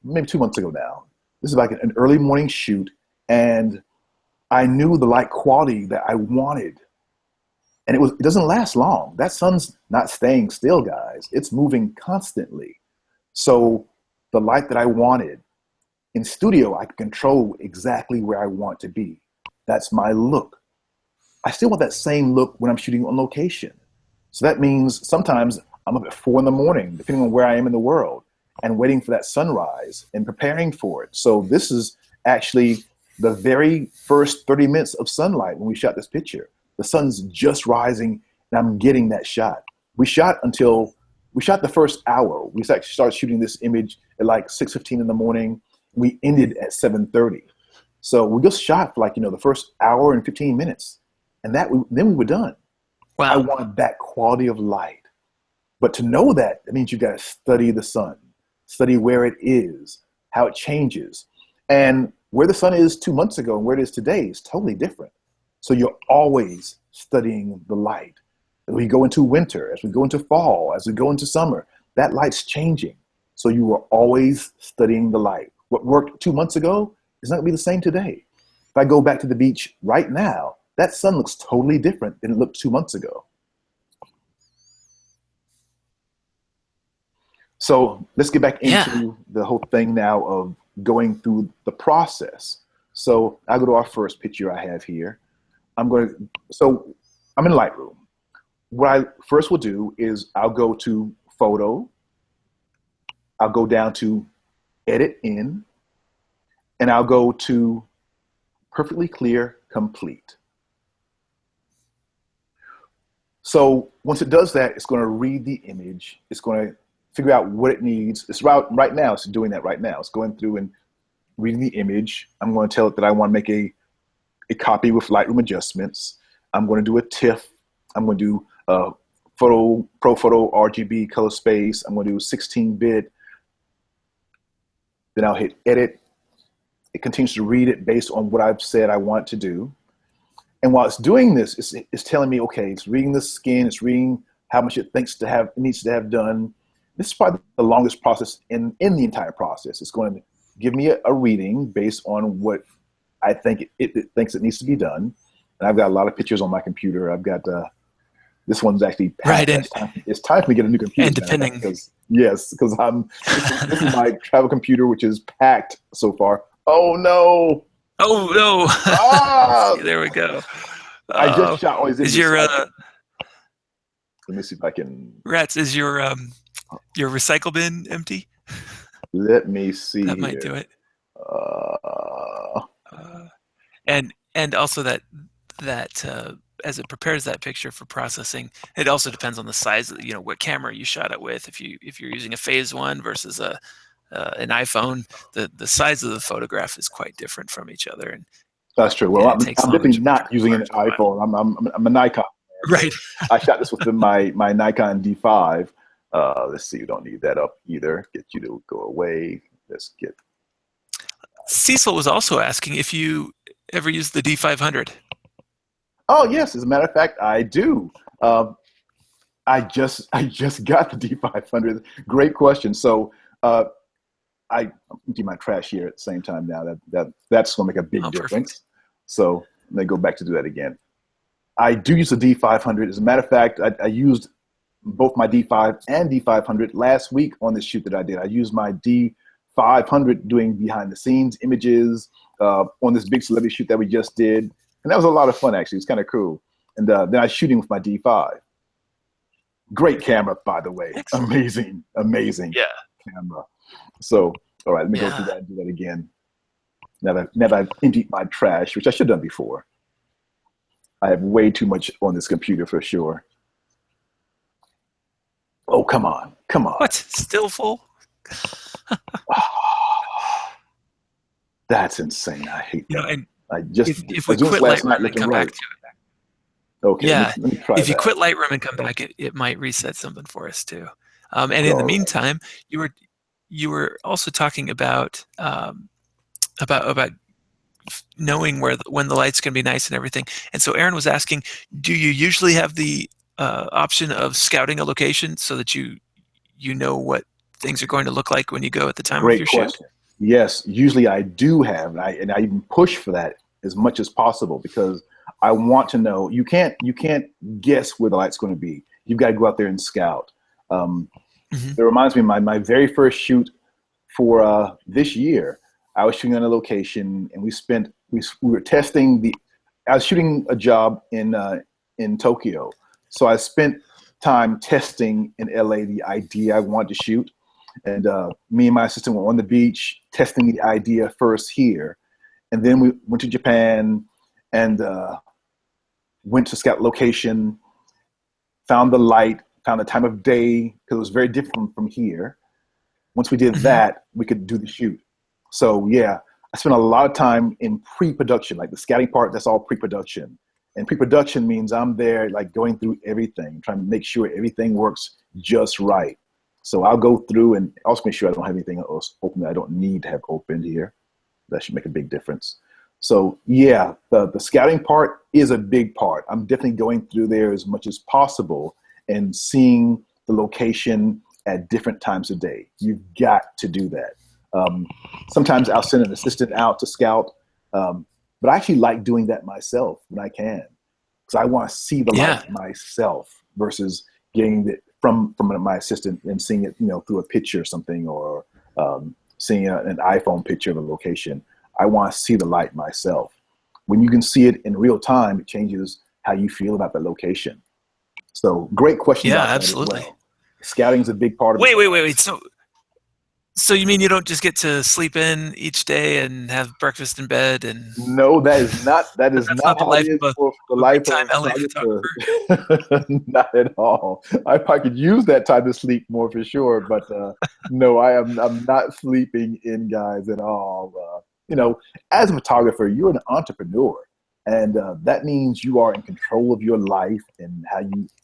maybe 2 months ago now. This is like an early morning shoot, and I knew the light quality that I wanted. And it doesn't last long. That sun's not staying still, guys. It's moving constantly. So the light that I wanted in studio, I can control exactly where I want to be. That's my look. I still want that same look when I'm shooting on location. So that means sometimes I'm up at 4 in the morning, depending on where I am in the world, and waiting for that sunrise and preparing for it. So this is actually the very first 30 minutes of sunlight when we shot this picture. The sun's just rising and I'm getting that shot. We shot the first hour. We actually started shooting this image at like 6:15 in the morning. We ended at 7:30. So we just shot for the first hour and 15 minutes. And then we were done. I Wow. wanted that quality of light. But to know that, it means you got to study the sun, study where it is, how it changes. And where the sun is 2 months ago and where it is today is totally different. So you're always studying the light. As we go into winter, as we go into fall, as we go into summer, that light's changing. So you are always studying the light. What worked 2 months ago is not going to be the same today. If I go back to the beach right now, that sun looks totally different than it looked 2 months ago. So let's get back Yeah. into the whole thing now of going through the process. So I'll go to our first picture I have here. So I'm in Lightroom. What I first will do is I'll go to photo, I'll go down to edit in, and I'll go to perfectly clear complete. So once it does that, it's going to read the image. It's going to figure out what it needs. It's right now. It's doing that right now. It's going through and reading the image. I'm going to tell it that I want to make a copy with Lightroom adjustments. I'm going to do a TIFF. I'm going to do Pro Photo RGB color space. I'm going to do 16-bit. Then I'll hit edit. It continues to read it based on what I've said I want to do. And while it's doing this, it's telling me, okay, it's reading the skin, it's reading how much it needs to have done. This is probably the longest process in the entire process. It's going to give me a reading based on what I think it thinks it needs to be done. And I've got a lot of pictures on my computer. I've got this one's actually Right. packed. It's time for me to get a new computer. And depending, because this is my travel computer, which is packed so far. Oh no! oh no, Ah! see, there we go. I just shot all these Is images. your Let me see if I can. Rats? Is your recycle bin empty? Let me see That might here. do it. Uh, And also that as it prepares that picture for processing, it also depends on the size of, what camera you shot it with. If you're using a phase one versus an iPhone, the size of the photograph is quite different from each other, and that's true. Well, it I'm takes longer definitely to not using an first file. iPhone. I'm a Nikon. Right. I shot this with my Nikon D5. Let's see. We don't need that up either. Get you to go away. Let's get. Cecil was also asking if you ever used the D500. Oh yes, as a matter of fact, I do. I just got the D500. Great question. So I empty my trash here at the same time now. That's going to make a big difference. Perfect. So let me go back to do that again. I do use the D500. As a matter of fact, I used both my D5 and D500 last week on this shoot that I did. I used my D500 doing behind the scenes images on this big celebrity shoot that we just did. And that was a lot of fun, actually. It's kind of cool. And then I was shooting with my D5. Great camera, by the way. Excellent. Amazing Yeah. camera. So, all right, let me go through that and do that again. Now that I've emptied my trash, which I should have done before. I have way too much on this computer for sure. Oh, come on. What? Still full? That's insane. I hate that. And I just if we quit Lightroom and come back to it. Okay, Yeah. let me try If you that. quit Lightroom and come back, it might reset something for us too. And in the meantime, you were also talking about knowing when the light's going to be nice and everything. And so Aaron was asking, do you usually have the option of scouting a location so that you know what things are going to look like when you go at the time of your shoot? Yes, usually I do have, and I even push for that as much as possible because I want to know. You can't guess where the light's going to be. You've got to go out there and scout. It reminds me of my very first shoot for this year. I was shooting on a location, and we were testing I was shooting a job in Tokyo, so I spent time testing in LA the idea I wanted to shoot. And me and my assistant were on the beach testing the idea first here. And then we went to Japan and went to scout location, found the light, found the time of day, because it was very different from here. Once we did that, we could do the shoot. So yeah, I spent a lot of time in pre-production, like the scouting part, that's all pre-production. And pre-production means I'm there like going through everything, trying to make sure everything works just right. So I'll go through and also make sure I don't have anything else open that I don't need to have opened here. That should make a big difference. So yeah, the scouting part is a big part. I'm definitely going through there as much as possible and seeing the location at different times of day. You've got to do that. Sometimes I'll send an assistant out to scout, but I actually like doing that myself when I can, because I want to see the light myself versus getting it from my assistant and seeing it, through a picture or something, or seeing an iPhone picture of a location. I want to see the light myself. When you can see it in real time, it changes how you feel about the location. So great question. Yeah, absolutely. Well. Scouting is a big part of it. Wait. So you mean you don't just get to sleep in each day and have breakfast in bed and? No, that is not the how life it is of for the life big-time of LA photographer. photographer. Not at all. I probably could use that time to sleep more for sure, but no, I'm not sleeping in, guys, at all. As a photographer, you're an entrepreneur, and that means you are in control of your life and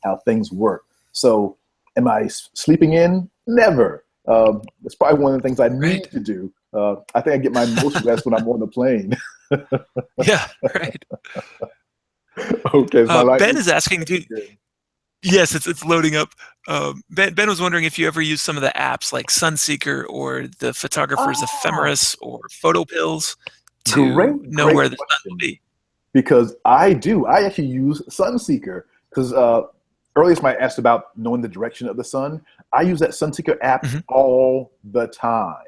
how things work. So, am I sleeping in? Never. It's probably one of the things I need to do. I think I get my most rest when I'm on the plane. Yeah, right. Okay, so my light Ben is is asking, good. yes, it's loading up. Ben was wondering if you ever use some of the apps like Sunseeker or the photographer's Ah, ephemeris or photo pills to know great where the sun will question. be. Because I do. I actually use Sunseeker because earlier I asked about knowing the direction of the sun. I use that Sunseeker app Hmm. all the time,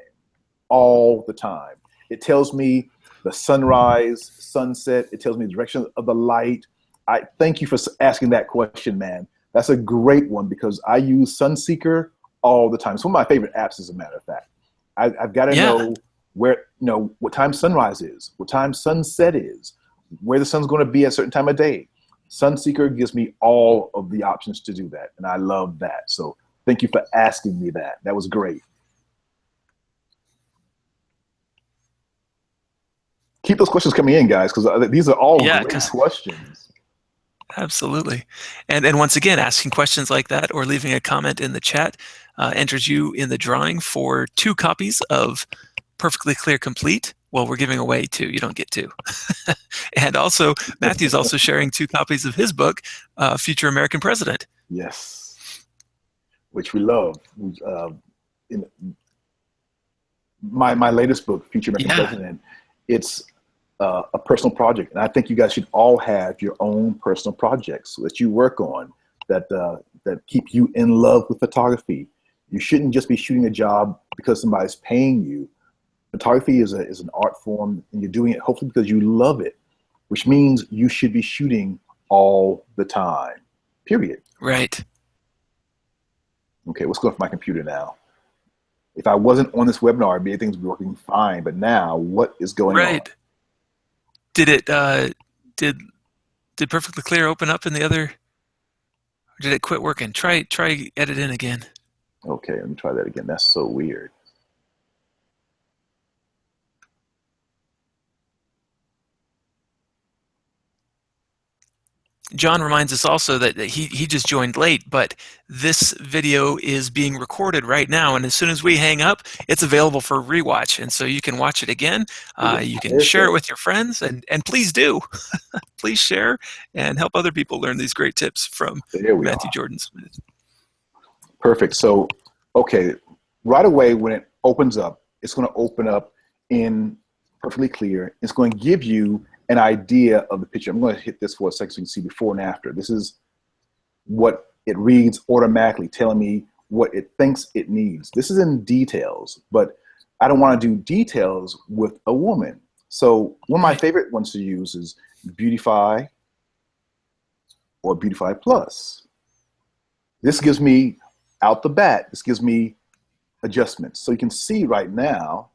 all the time. It tells me the sunrise, sunset. It tells me the direction of the light. I thank you for asking that question, man. That's a great one because I use Sunseeker all the time. It's one of my favorite apps, as a matter of fact. I've got to Yeah, know where, what time sunrise is, what time sunset is, where the sun's going to be at a certain time of day. Sunseeker gives me all of the options to do that, and I love that. So thank you for asking me that. That was great. Keep those questions coming in, guys, because these are all yeah, great because questions. absolutely. And once again, asking questions like that or leaving a comment in the chat enters you in the drawing for 2 copies of Perfectly Clear Complete. Well, we're giving away 2. You don't get 2. And also, Matthew's also sharing 2 copies of his book, Future American President. Yes, which we love. In my latest book, Future American Yeah, President, it's a personal project, and I think you guys should all have your own personal projects that you work on that keep you in love with photography. You shouldn't just be shooting a job because somebody's paying you. Photography is an art form, and you're doing it hopefully because you love it, which means you should be shooting all the time. Period. right, Okay, let's go off my computer now. If I wasn't on this webinar, maybe things would be working fine. But now, what is going on? right. Did it did did Perfectly Clear open up in the other? Or did it quit working? Try edit in again. Okay, let me try that again. That's so weird. John reminds us also that he just joined late, but this video is being recorded right now, and as soon as we hang up, it's available for rewatch, and so you can watch it again. You can share it Perfect. with your friends, and please do. Please share and help other people learn these great tips from There we Matthew are. Jordan Smith. Perfect. So, okay, right away when it opens up, it's going to open up in perfectly clear. It's going to give you an idea of the picture. I'm going to hit this for a second so you can see before and after. This is what it reads automatically, telling me what it thinks it needs. This is in details, but I don't want to do details with a woman. So one of my Right. favorite ones to use is Beautify or Beautify Plus. This gives me out the bat, this gives me adjustments. So you can see right now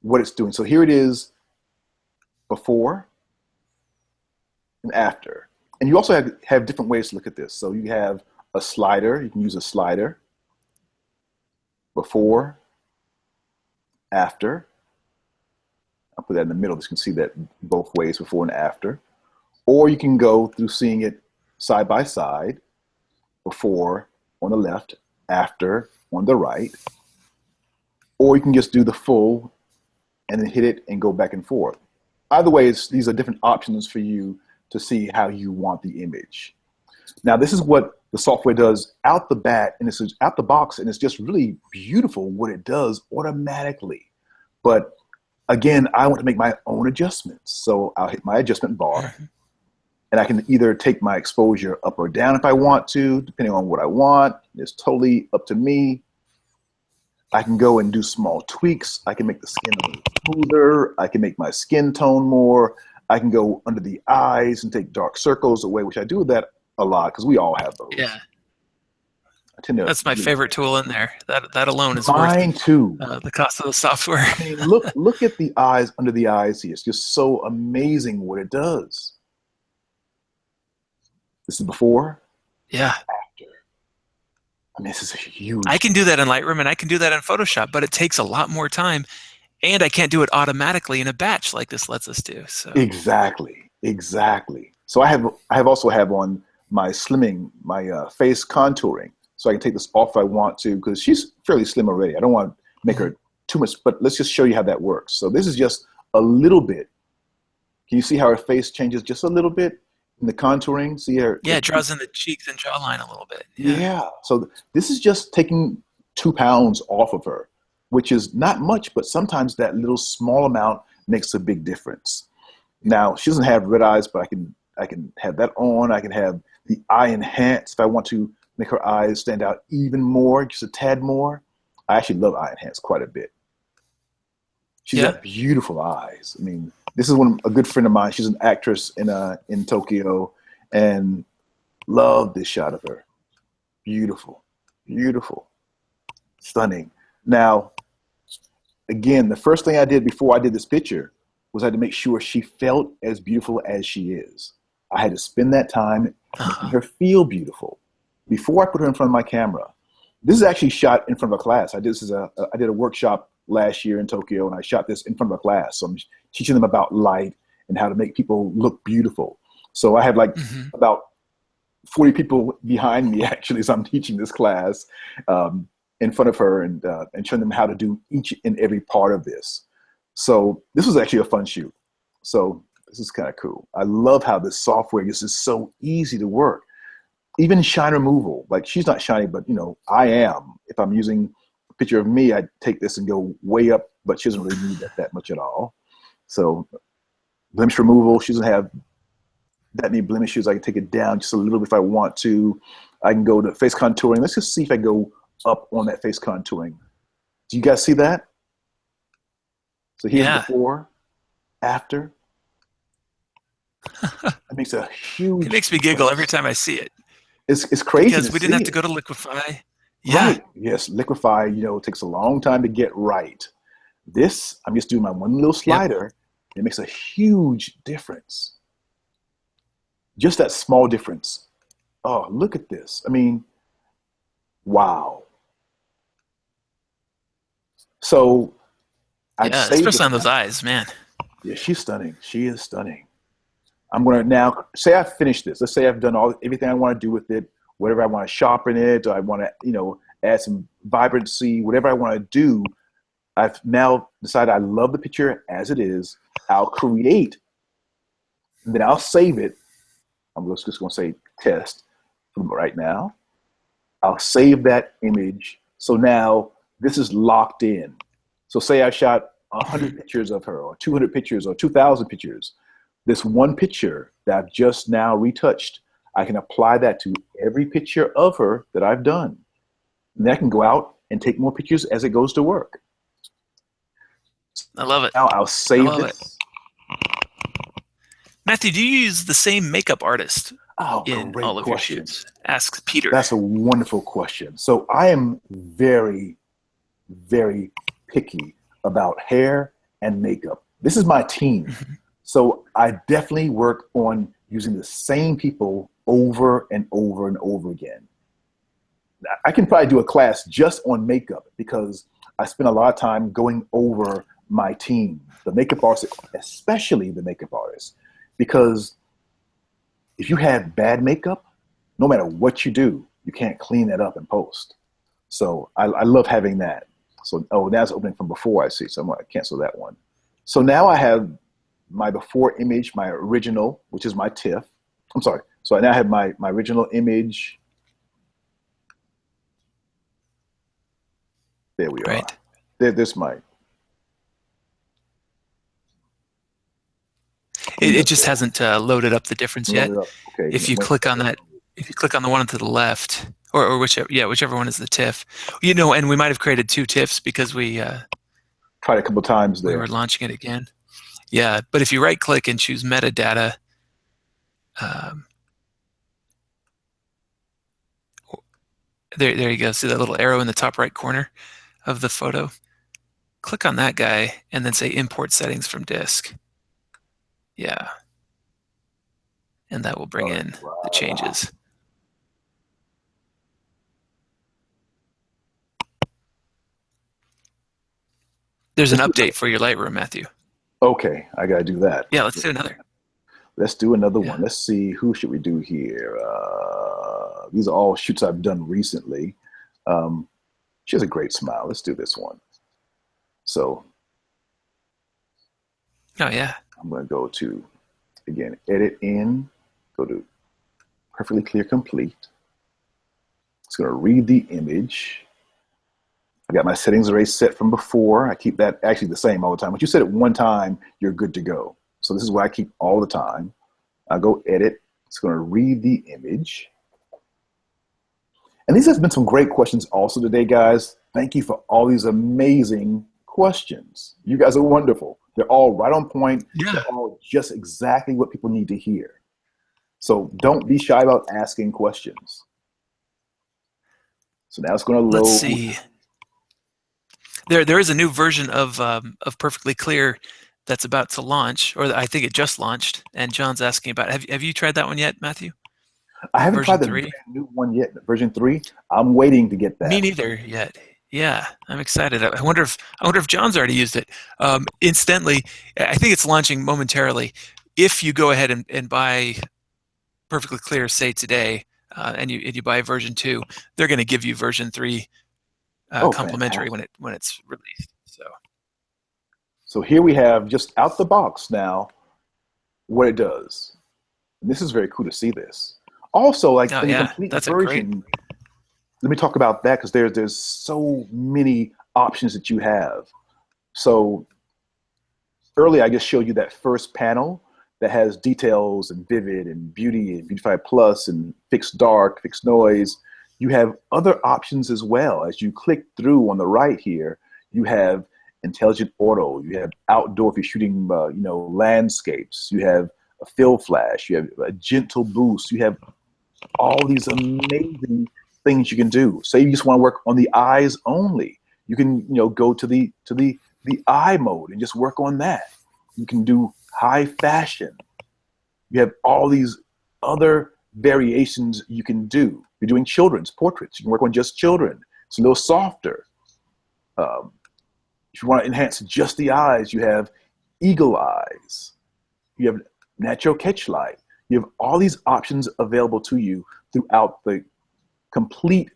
what it's doing. So here it is before and after. And you also have different ways to look at this. So you have a slider, you can use a slider, before, after. I'll put that in the middle so you can see that both ways, before and after. Or you can go through seeing it side by side, before on the left, after on the right. Or you can just do the full and then hit it and go back and forth. Either way, these are different options for you to see how you want the image. Now, this is what the software does out the bat, and it's out the box, and it's just really beautiful what it does automatically. But again, I want to make my own adjustments. So I'll hit my adjustment bar, Mhm. and I can either take my exposure up or down if I want to, depending on what I want. It's totally up to me. I can go and do small tweaks. I can make the skin a little smoother. I can make my skin tone more. I can go under the eyes and take dark circles away, which I do that a lot because we all have those. Yeah, I tend to that's my really, favorite tool in there. That alone is worth mine too. the cost of the software. I mean, look at the eyes under the eyes here. It's just so amazing what it does. This is before, Yeah. after. I mean, this is a I huge. can do that in Lightroom and I can do that in Photoshop, but it takes a lot more time, and I can't do it automatically in a batch like this lets us do. So Exactly, exactly. So I have also have on my slimming, my face contouring. So I can take this off if I want to, because she's fairly slim already. I don't want to make her too much, but let's just show you how that works. So this is just a little bit. Can you see how her face changes just a little bit? in the contouring. See Yeah, it draws in the cheeks and jawline a little bit. Yeah. yeah. So this is just taking 2 pounds off of her, which is not much, but sometimes that little small amount makes a big difference. Now she doesn't have red eyes, but I can have that on. I can have the eye enhance if I want to make her eyes stand out even more, just a tad more. I actually love eye enhance quite a bit. She's Yeah. got beautiful eyes. I mean, this is a good friend of mine. She's an actress in Tokyo, and love this shot of her. Beautiful, beautiful, stunning. Now, again, the first thing I did before I did this picture was I had to make sure she felt as beautiful as she is. I had to spend that time making Uh-huh. her feel beautiful before I put her in front of my camera. This is actually shot in front of a class. I did a workshop last year in Tokyo, and I shot this in front of a class. So I'm teaching them about light and how to make people look beautiful. So I have like Hmm. about 40 people behind me actually as I'm teaching this class, in front of her, and showing them how to do each and every part of this. So this was actually a fun shoot. So this is kind of cool. I love how this software is just so easy to work. Even shine removal, like she's not shiny, but I am. If I'm using a picture of me, I take this and go way up, but she doesn't really need that much at all. So blemish removal, she doesn't have that many blemishes. I can take it down just a little bit if I want to. I can go to face contouring. Let's just see if I go up on that face contouring. Do you guys see that? So here's Yeah. before, after. It makes a It huge makes me giggle every difference. time I see it It's crazy to because we didn't see have to it. go to liquify. Yeah. Right. Yes. Liquefy, takes a long time to get right. This, I'm just doing my one little Yep. slider. It makes a huge difference. Just that small difference. Oh, look at this. I mean, wow. So I've Yeah. saved Especially this on those now. eyes, man. Yeah, she's stunning. She is stunning. I'm gonna now say I've finished this. Let's say I've done everything I want to do with it, whatever I want to sharpen it, or I want to, add some vibrancy, whatever I want to do. I've now decided I love the picture as it is. I'll create, and then I'll save it. I'm just going to say test from right now. I'll save that image. So now this is locked in. So say I shot Hmm. 100 pictures of her, or 200 pictures, or 2,000 pictures. This one picture that I've just now retouched, I can apply that to every picture of her that I've done. And then I can go out and take more pictures as it goes to work. I love it. Now I'll I save love it. this. Matthew, do you use the same makeup artist Oh, in great all of your question. shoots? Asks Peter. That's a wonderful question. So I am very, very picky about hair and makeup. This is my team. Hmm. So I definitely work on using the same people over and over and over again. I can probably do a class just on makeup because I spend a lot of time going over my team, the makeup artists, especially the makeup artists, because if you have bad makeup, no matter what you do, you can't clean that up in post. So I love having that. So, oh, that's opening from before, I see. So I'm going to cancel that one. So now I have my before image, my original, which is my TIFF. I'm sorry. So I now have my original image. There we are. Right. There's my cleaned It up just there. hasn't loaded up the difference Load yet. it up. Okay. If you Wait click a on second. that, if you click on the one to the left, or whichever one is the TIFF, and we might have created two TIFFs because Tried a couple times we were there. launching it again. Yeah, but if you right click and choose metadata, um, there you go. See that little arrow in the top right corner of the photo? Click on that guy and then say import settings from disk. Yeah, and that will bring All right. in the Voila. changes. There's an Let's do update for your Lightroom, Matthew. okay, I gotta do that. Yeah, let's do another. Let's do another Yeah. one. Let's see, who should we do here? These are all shoots I've done recently. Um, she has a great smile. Let's do this one. So Oh yeah. I'm going to go to, again, edit in. Go to perfectly clear complete. It's going to read the image. I got my settings already set from before. I keep that actually the same all the time. Once you set it one time, you're good to go. So this is what I keep all the time. I go edit. It's going to read the image. And these have been some great questions also today, guys. Thank you for all these amazing questions. You guys are wonderful. They're all right on point. Yeah. They're all just exactly what people need to hear. So don't be shy about asking questions. So now it's going to load. Let's see. There is a new version of Perfectly Clear that's about to launch, or I think it just launched. And John's asking about it. Have you tried that one yet, Matthew? I haven't Version tried the 3? brand new one yet. Version 3. I'm waiting to get that. Me neither yet. Yeah, I'm excited. I wonder if John's already used it. Incidentally, I think it's launching momentarily. If you go ahead and buy Perfectly Clear, say today, and you buy version 2, they're going to give you version 3 complimentary fantastic. when it's released. So here we have just out the box now what it does. And this is very cool to see this. Also, like in the complete that's version, let me talk about that because there's so many options that you have. So earlier I just showed you that first panel that has details and vivid and beauty and beautify plus and fixed dark, fixed noise. You have other options as well. As you click through on the right here, you have intelligent auto. You have outdoor if you're shooting, landscapes. You have a fill flash. You have a gentle boost. You have all these amazing things you can do. Say you just want to work on the eyes only. You can, go to the eye mode and just work on that. You can do high fashion. You have all these other variations you can do. You're doing children's portraits. You can work on just children. It's a little softer. If you want to enhance just the eyes, you have eagle eyes. You have natural catch light. You have all these options available to you throughout the complete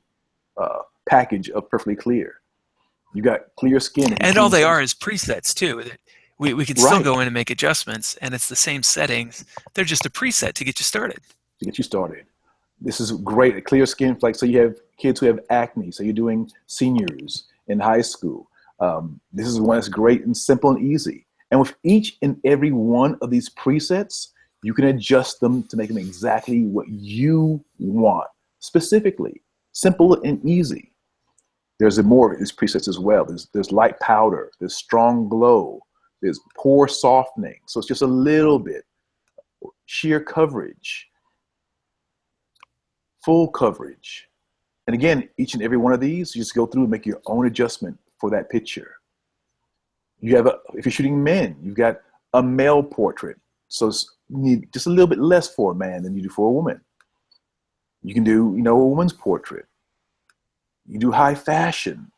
package of Perfectly Clear. You got clear skin. And all they are is presets too. We can still Right. go in and make adjustments, and it's the same settings. They're just a preset to get you started. This is great. Clear skin, like, so you have kids who have acne. So you're doing seniors in high school. This is one that's great and simple and easy. And with each and every one of these presets, you can adjust them to make them exactly what you want, specifically, simple and easy. There's more of these presets as well. There's light powder, there's strong glow, there's pore softening. So it's just a little bit. Sheer coverage, full coverage. And again, each and every one of these, you just go through and make your own adjustment for that picture. You have if you're shooting men, you've got a male portrait. So you need just a little bit less for a man than you do for a woman. You can do, a woman's portrait. You do high fashion.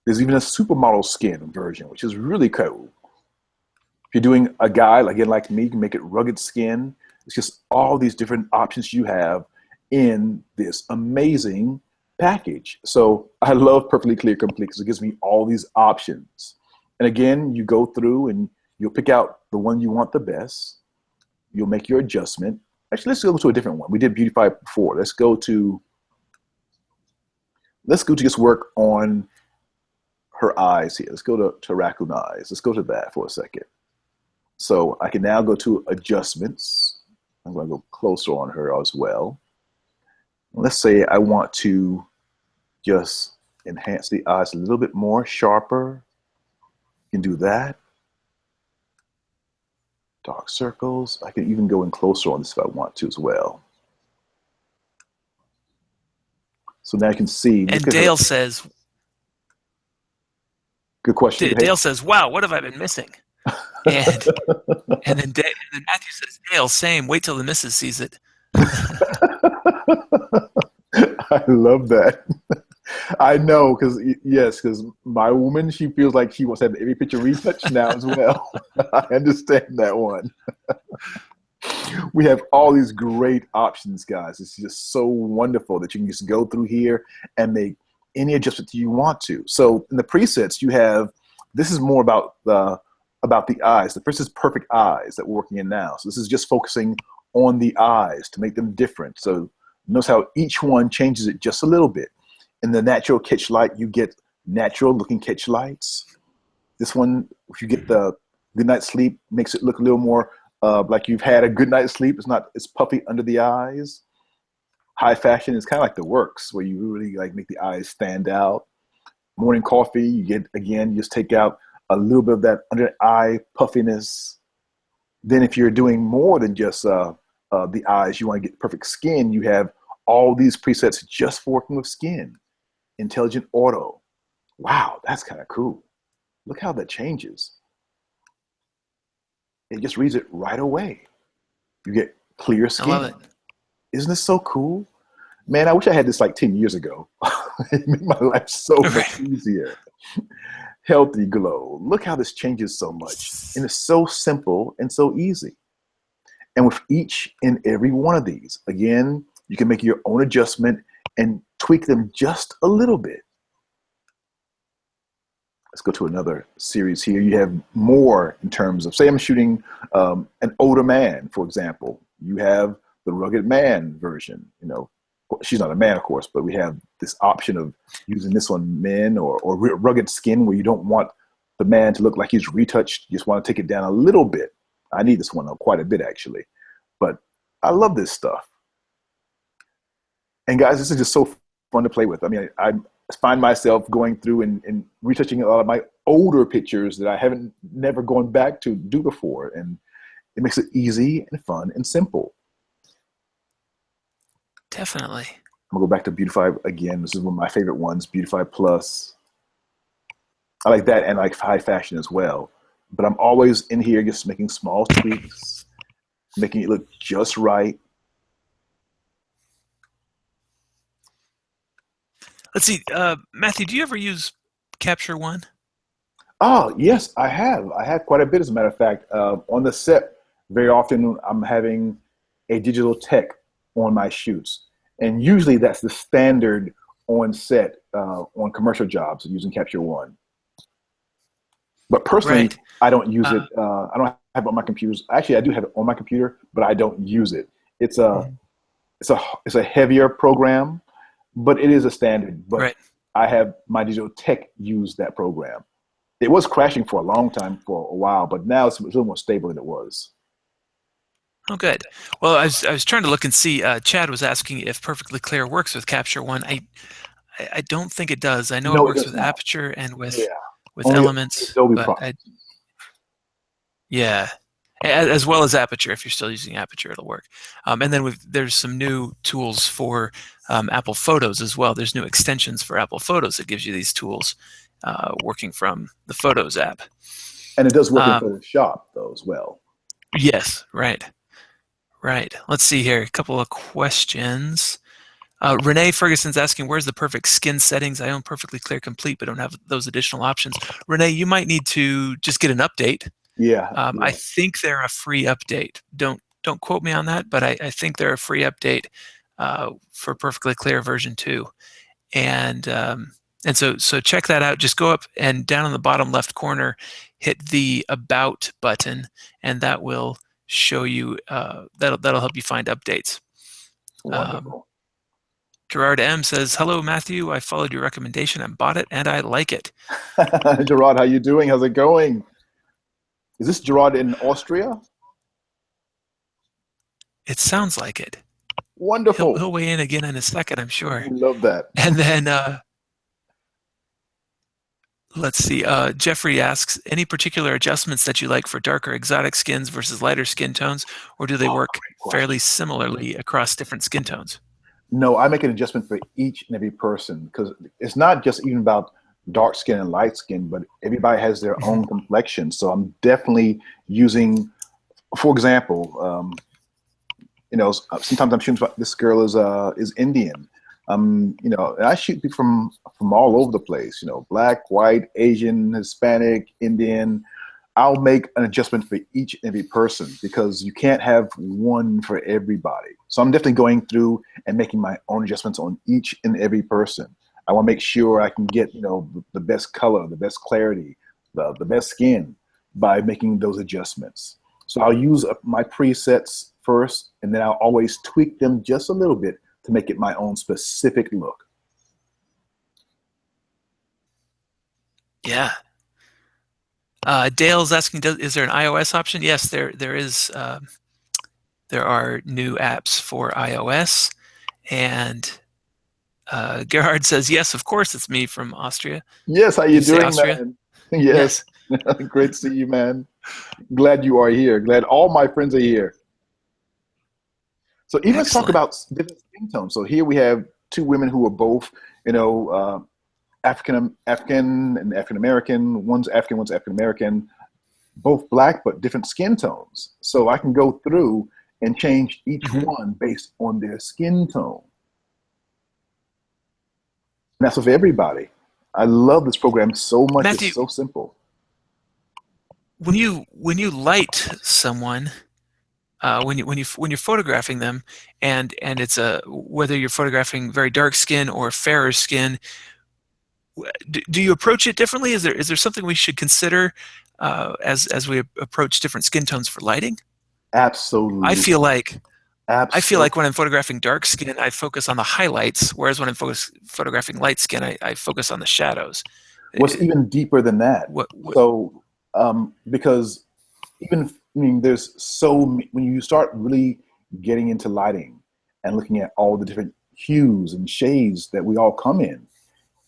There's even a supermodel skin version, which is really cool. If you're doing a guy, again, like me, you can make it rugged skin. It's just all these different options you have in this amazing package. So I love Perfectly Clear Complete because it gives me all these options. And again, you go through and you'll pick out the one you want the best. You'll make your adjustment. Actually, let's go to a different one. We did Beautify before. Let's go to just work on her eyes here. Let's go to raccoon eyes. Let's go to that for a second. So I can now go to adjustments. I'm going to go closer on her as well. Let's say I want to just enhance the eyes a little bit more, sharper. You can do that. Dark circles. I can even go in closer on this if I want to as well. So now you can see. And Dale says, good question. Dale says, wow, what have I been missing? And then Matthew says, Dale, same. Wait till the missus sees it. I love that. I know, because my woman, she feels like she wants to have every picture retouched now as well. I understand that one. We have all these great options, guys. It's just so wonderful that you can just go through here and make any adjustment you want to. So in the presets, you have, this is more about the eyes. The first is perfect eyes that we're working in now. So this is just focusing on the eyes to make them different. So notice how each one changes it just a little bit. In the natural catch light, you get natural looking catch lights. This one, if you get the good night sleep, makes it look a little more like you've had a good night's sleep. It's not, it's puffy under the eyes. High fashion is kind of like the works, where you really like make the eyes stand out. Morning coffee, you get, again, you just take out a little bit of that under eye puffiness. Then if you're doing more than just the eyes, you want to get perfect skin, you have all these presets just for working with skin. Intelligent auto. Wow, that's kind of cool. Look how that changes. It just reads it right away. You get clear I love it. skin. Isn't this so cool? Man, I wish I had this like 10 years ago. It made my life so much easier. Healthy glow. Look how this changes so much. And it's so simple and so easy. And with each and every one of these, again, you can make your own adjustment and tweak them just a little bit. Let's go to another series here. You have more in terms of, say I'm shooting an older man, for example. You have the rugged man version. You know, she's not a man, of course, but we have this option of using this on men, or rugged skin, where you don't want the man to look like he's retouched. You just want to take it down a little bit. I need this one quite a bit, actually. But I love this stuff. And guys, this is just so fun to play with. I mean, I find myself going through and retouching a lot of my older pictures that I haven't never gone back to do before. And it makes it easy and fun and simple. Definitely. I'm gonna go back to Beautify again. This is one of my favorite ones, Beautify Plus. I like that, and I like high fashion as well. But I'm always in here just making small tweaks, making it look just right. Let's see, Matthew, do you ever use Capture One? Oh, yes, I have. I have quite a bit, as a matter of fact. On the set, very often I'm having a digital tech on my shoots. And usually that's the standard on set on commercial jobs using Capture One. But personally, Right. I don't use it. I don't have it on my computers. Actually, I do have it on my computer, but I don't use it. It's a Mhm. it's a heavier program, but it is a standard. But Right. I have my digital tech use that program. It was crashing for a long time, for a while, but now it's a little more stable than it was. Oh, good. Well, I was trying to look and see. Chad was asking if Perfectly Clear works with Capture One. I don't think it does. I know it No, it works does with not. Aperture and Yeah, with only Elements, Adobe but products. yeah, as well as Aperture. If you're still using Aperture, it'll work. And then there's some new tools for Apple Photos as well. There's new extensions for Apple Photos that gives you these tools working from the Photos app. And it does work in Um, Photoshop though as well. yes, right, right. Let's see here. A couple of questions. Renee Ferguson's asking, where's the perfect skin settings? I own Perfectly Clear Complete, but don't have those additional options. Renee, you might need to just get an update. Yeah, I yeah. think they're a free update. Don't quote me on that, but I think they're a free update for Perfectly Clear version 2. And so check that out. Just go up and down in the bottom left corner, hit the About button, and that will show you. That'll help you find updates. Um, Wonderful. Gerard M says, "Hello, Matthew. I followed your recommendation and bought it, and I like it." Gerard, how you doing? How's it going? Is this Gerard in Austria? It sounds like it. He'll Wonderful. he'll weigh in again in a second, I'm sure. We love that. And then let's see. Jeffrey asks, any particular adjustments that you like for darker exotic skins versus lighter skin tones, or do they Oh, work great question. fairly similarly across different skin tones? No, I make an adjustment for each and every person, because it's not just even about dark skin and light skin, but everybody has their Mhm. own complexion. So I'm definitely using, for example, sometimes I'm shooting. This girl is Indian. And I shoot people from all over the place. Black, white, Asian, Hispanic, Indian. I'll make an adjustment for each and every person, because you can't have one for everybody. So I'm definitely going through and making my own adjustments on each and every person. I want to make sure I can get the best color, the best clarity, the best skin by making those adjustments. So I'll use my presets first, and then I'll always tweak them just a little bit to make it my own specific look. Yeah. Dale's asking, is there an iOS option? Yes, there is. There are new apps for iOS, and Gerhard says, yes, of course, it's me from Austria. Yes, how Did you you say doing, Austria? man? Yes, Yes. great to see you, man. Glad you are here. Glad all my friends are here. So even let's talk Excellent. about different skin tones. So here we have two women who are both, you know, African and African American. One's African, one's African American. Both black, but different skin tones. So I can go through and change each Hmm. one based on their skin tone. And that's for everybody. I love this program so much. It's Matthew, so simple. when you light someone, when you're photographing them, and it's a whether you're photographing very dark skin or fairer skin, do you approach it differently? Is there something we should consider as we approach different skin tones for lighting? I feel Absolutely. like I feel Absolutely. like when I'm photographing dark skin, I focus on the highlights, whereas when I'm photographing light skin, I focus on the shadows. What's Uh, even deeper than that? what? So, because even I mean, when you start really getting into lighting and looking at all the different hues and shades that we all come in,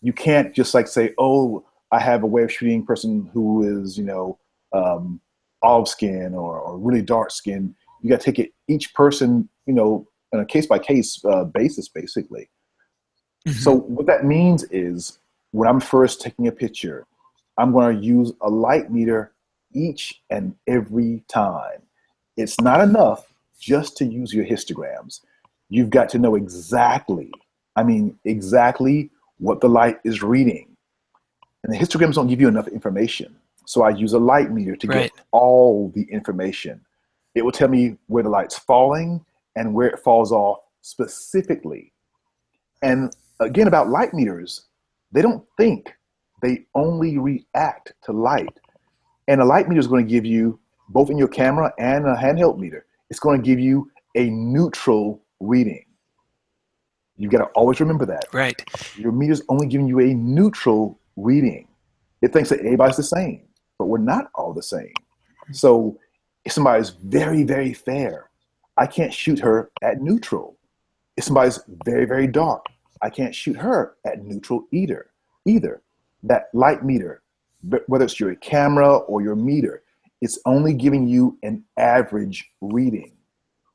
you can't just like say, "Oh, I have a way of shooting a person who is, um, olive skin or really dark skin." You got to take it each person, on a case by case basis, basically. So Mhm. what that means is when I'm first taking a picture, I'm going to use a light meter each and every time. It's not enough just to use your histograms. You've got to know exactly, I mean, exactly what the light is reading. And the histograms don't give you enough information. So I use a light meter to get Right. all the information. It will tell me where the light's falling and where it falls off specifically. And again, about light meters, they don't think, they only react to light. And a light meter is going to give you, both in your camera and a handheld meter, it's going to give you a neutral reading. You got to always remember that. Right. Your meter's only giving you a neutral reading. It thinks that everybody's the same, but we're not all the same. So if somebody's very, very fair, I can't shoot her at neutral. If somebody's very, very dark, I can't shoot her at neutral either. Either that light meter, whether it's your camera or your meter, it's only giving you an average reading.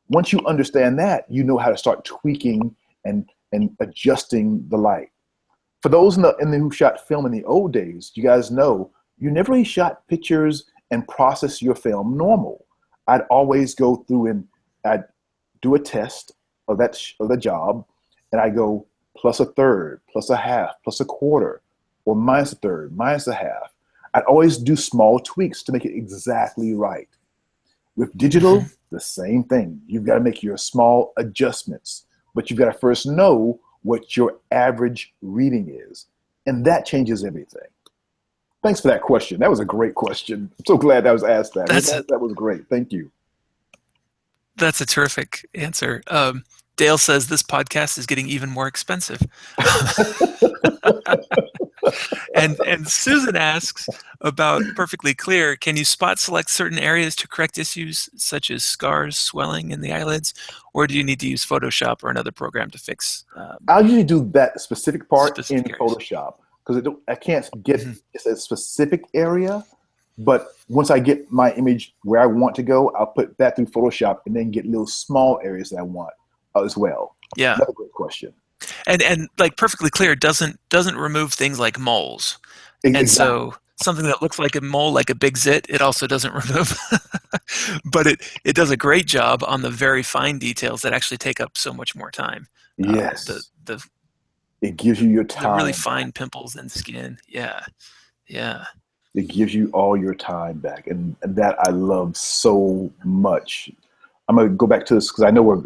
Once you understand that, you know how to start tweaking and adjusting the light. For those in the who shot film in the old days, you guys know you never really shot pictures and process your film normal. I'd always go through and I'd do a test of the job, and I go plus a third, plus a half, plus a quarter, or minus a third, minus a half. I'd always do small tweaks to make it exactly right. With digital, Hmm. the same thing. You've got to make your small adjustments, but you've got to first know what your average reading is. And that changes everything. Thanks for that question. That was a great question. I'm so glad that was asked that. That's Whoever asked that was great. Thank you. That's a terrific answer. Dale says this podcast is getting even more expensive. And Susan asks about perfectly clear. Can you spot select certain areas to correct issues such as scars, swelling in the eyelids, or do you need to use Photoshop or another program to fix I'll usually do that specific part in specific areas? Photoshop because I can't get Hmm. just a specific area. But once I get my image where I want to go, I'll put that through Photoshop and then get little small areas that I want as well. Yeah, Another great question. and like perfectly clear doesn't remove things like moles, and Exactly. so something that looks like a mole, like a big zit, it also doesn't remove. But it does a great job on the very fine details that actually take up so much more time. The Yes. the It gives you your the really time back. fine pimples in skin. Yeah, yeah. It gives you all your time back. And that I love so much. I'm going to go back to this because I know we're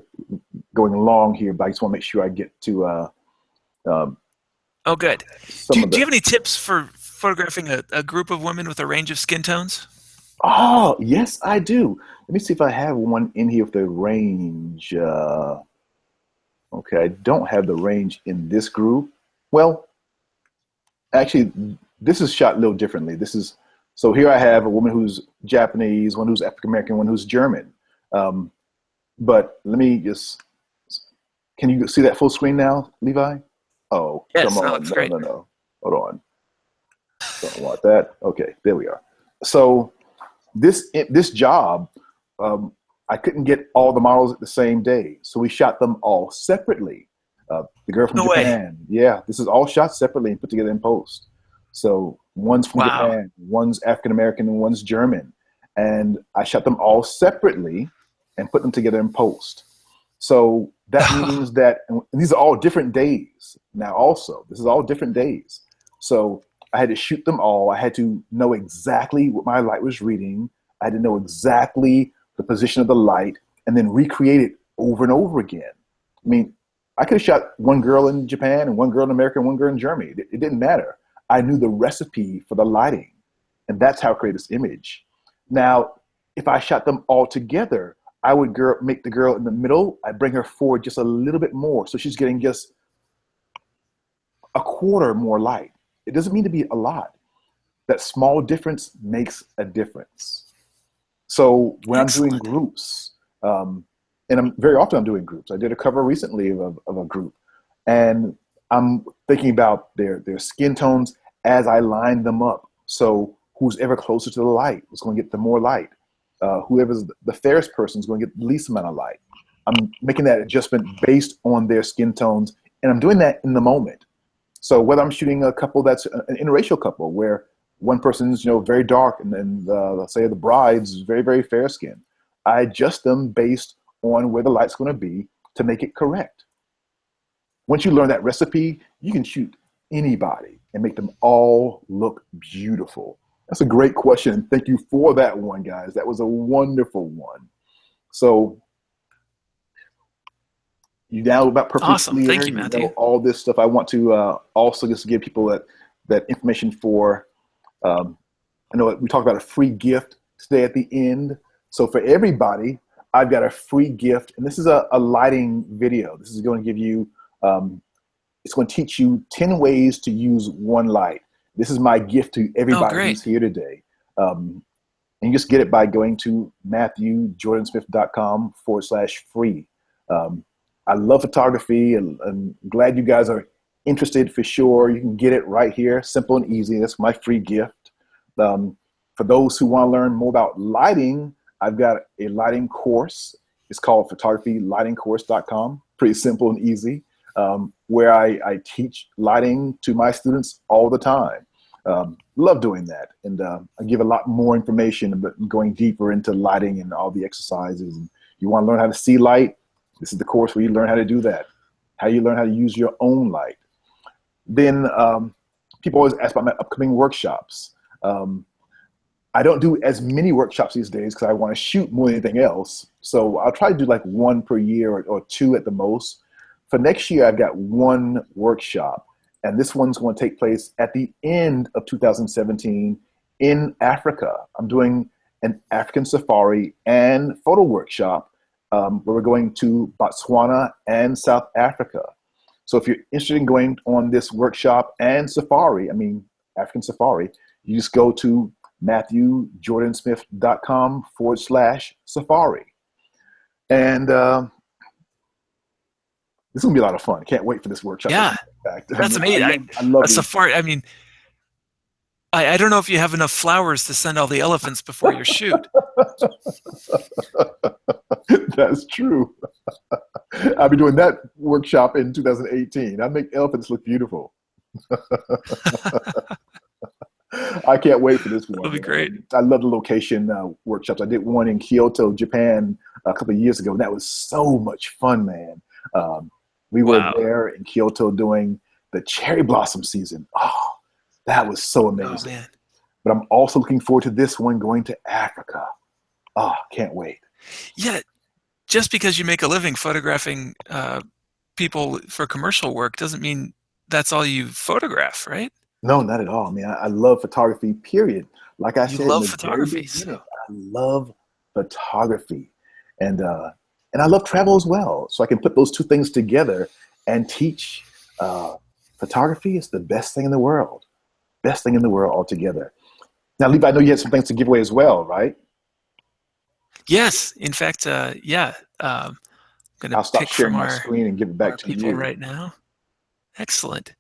going long here, but I just want to make sure I get to um, Oh, good. some of Do you the. have any tips for photographing a group of women with a range of skin tones? Oh, yes, I do. Let me see if I have one in here with the range. Okay, I don't have the range in this group. Well, actually, this is shot a little differently. This is so here I have a woman who's Japanese, one who's African American, one who's German. Um, but let me just, can you see that full screen now, Levi? Oh, come Yes, that on. looks No, great. no, no. Hold on. Don't want that. Okay, there we are. So this job, um, I couldn't get all the models at the same day, so we shot them all separately. The girl from No way. Japan, yeah, this is all shot separately and put together in post. So one's from Wow. Japan, one's African American, and one's German, and I shot them all separately and put them together in post. So that means that and these are all different days. Now, also, this is all different days. So I had to shoot them all. I had to know exactly what my light was reading. I had to know exactly the position of the light and then recreate it over and over again. I mean, I could have shot one girl in Japan and one girl in America and one girl in Germany. It didn't matter. I knew the recipe for the lighting, and that's how I create this image. Now, if I shot them all together, I would make the girl in the middle. I bring her forward just a little bit more, so she's getting just a quarter more light. It doesn't mean to be a lot. That small difference makes a difference. So when I'm doing Excellent. groups, and I'm very often I'm doing groups. I did a cover recently of a group, and I'm thinking about their skin tones as I line them up. So who's ever closer to the light is going to get the more light. Whoever's the fairest person is going to get the least amount of light. I'm making that adjustment based on their skin tones, and I'm doing that in the moment. So whether I'm shooting a couple that's an interracial couple where one person's very dark and then let's say the bride's very very fair skin, I adjust them based on where the light's going to be to make it correct. Once you learn that recipe, you can shoot anybody and make them all look beautiful. That's a great question. Thank you for that one, guys. That was a wonderful one. So you know about perfectly Awesome. clear. Thank you, You know Matthew. all this stuff. I want to also just give people that information for. Um, I know we talked about a free gift today at the end. So for everybody, I've got a free gift, and this is a lighting video. This is going to give you. It's going to teach you 10 ways to use one light. This is my gift to Oh, everybody great. who's here today. And you just get it by going to MatthewJordansmith.com/free. Um, I love photography, and I'm glad you guys are interested for sure. You can get it right here, simple and easy. That's my free gift. Um, for those who want to learn more about lighting, I've got a lighting course. It's called photographylightingcourse.com. Pretty simple and easy, where I teach lighting to my students all the time. Love doing that. And I give a lot more information, but going deeper into lighting and all the exercises. And you want to learn how to see light? This is the course where you learn how to do that, how you learn how to use your own light. Then people always ask about my upcoming workshops. I don't do as many workshops these days because I want to shoot more than anything else. So I'll try to do like one per year or two at the most. For next year, I've got one workshop, and this one's going to take place at the end of 2017 in Africa. I'm doing an African safari and photo workshop where we're going to Botswana and South Africa. So if you're interested in going on this workshop and safari, I mean, African safari, you just go to MatthewJordansmith.com/safari. And this is going to be a lot of fun. Can't wait for this workshop. Yeah, In fact, I that's mean, amazing. I love A these. safari. I mean, I don't know if you have enough flowers to send all the elephants before your shoot. That's true. I'll be doing that workshop in 2018. I make elephants look beautiful. I can't wait for this That'll one. be great. I love the location workshops. I did one in Kyoto, Japan, a couple of years ago, and that was so much fun, man. Um, we were Wow. there in Kyoto doing the cherry blossom season. Oh, that was so Oh amazing. man. But I'm also looking forward to this one going to Africa. Oh, can't wait. Yeah, just because you make a living photographing people for commercial work doesn't mean that's all you photograph, right? No, not at all. I mean, I love photography, period. Like I You said in love the very photography, so beginning, love photography, and I love travel as well. So I can put those two things together and teach. Photography is the best thing in the world. Best thing in the world altogether. Now, Levi, I know you had some things to give away as well, right? Yes, in fact, yeah. I'm going to I'll stop pick from sharing my screen and give it back our to people you. right now. Excellent.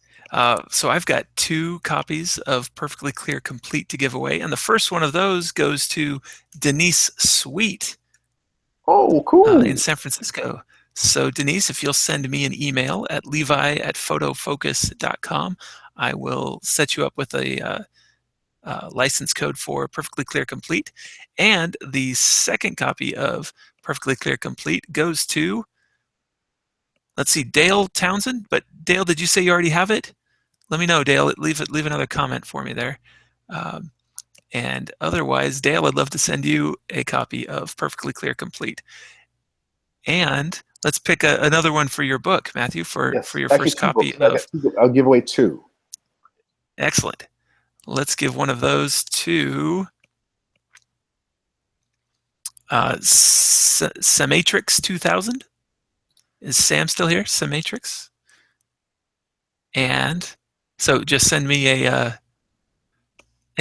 So I've got 2 copies of Perfectly Clear Complete to give away, and the first one of those goes to Denise Sweet Oh, in cool. San Francisco. So Denise, if you'll send me an email at levi@photofocus.com, I will set you up with a license code for Perfectly Clear Complete. And the second copy of Perfectly Clear Complete goes to, let's see, Dale Townsend. But Dale, did you say you already have it? Let me know, Dale. Leave another comment for me there. Um, and otherwise, Dale, I'd love to send you a copy of Perfectly Clear Complete. And let's pick another one for your book, Matthew, for Yes, your actually first two copy books. I got of. 2 books. I'll give away 2. Excellent. Let's give one of those to Sematrix 2000. Is Sam still here? Sematrix? And so just send me an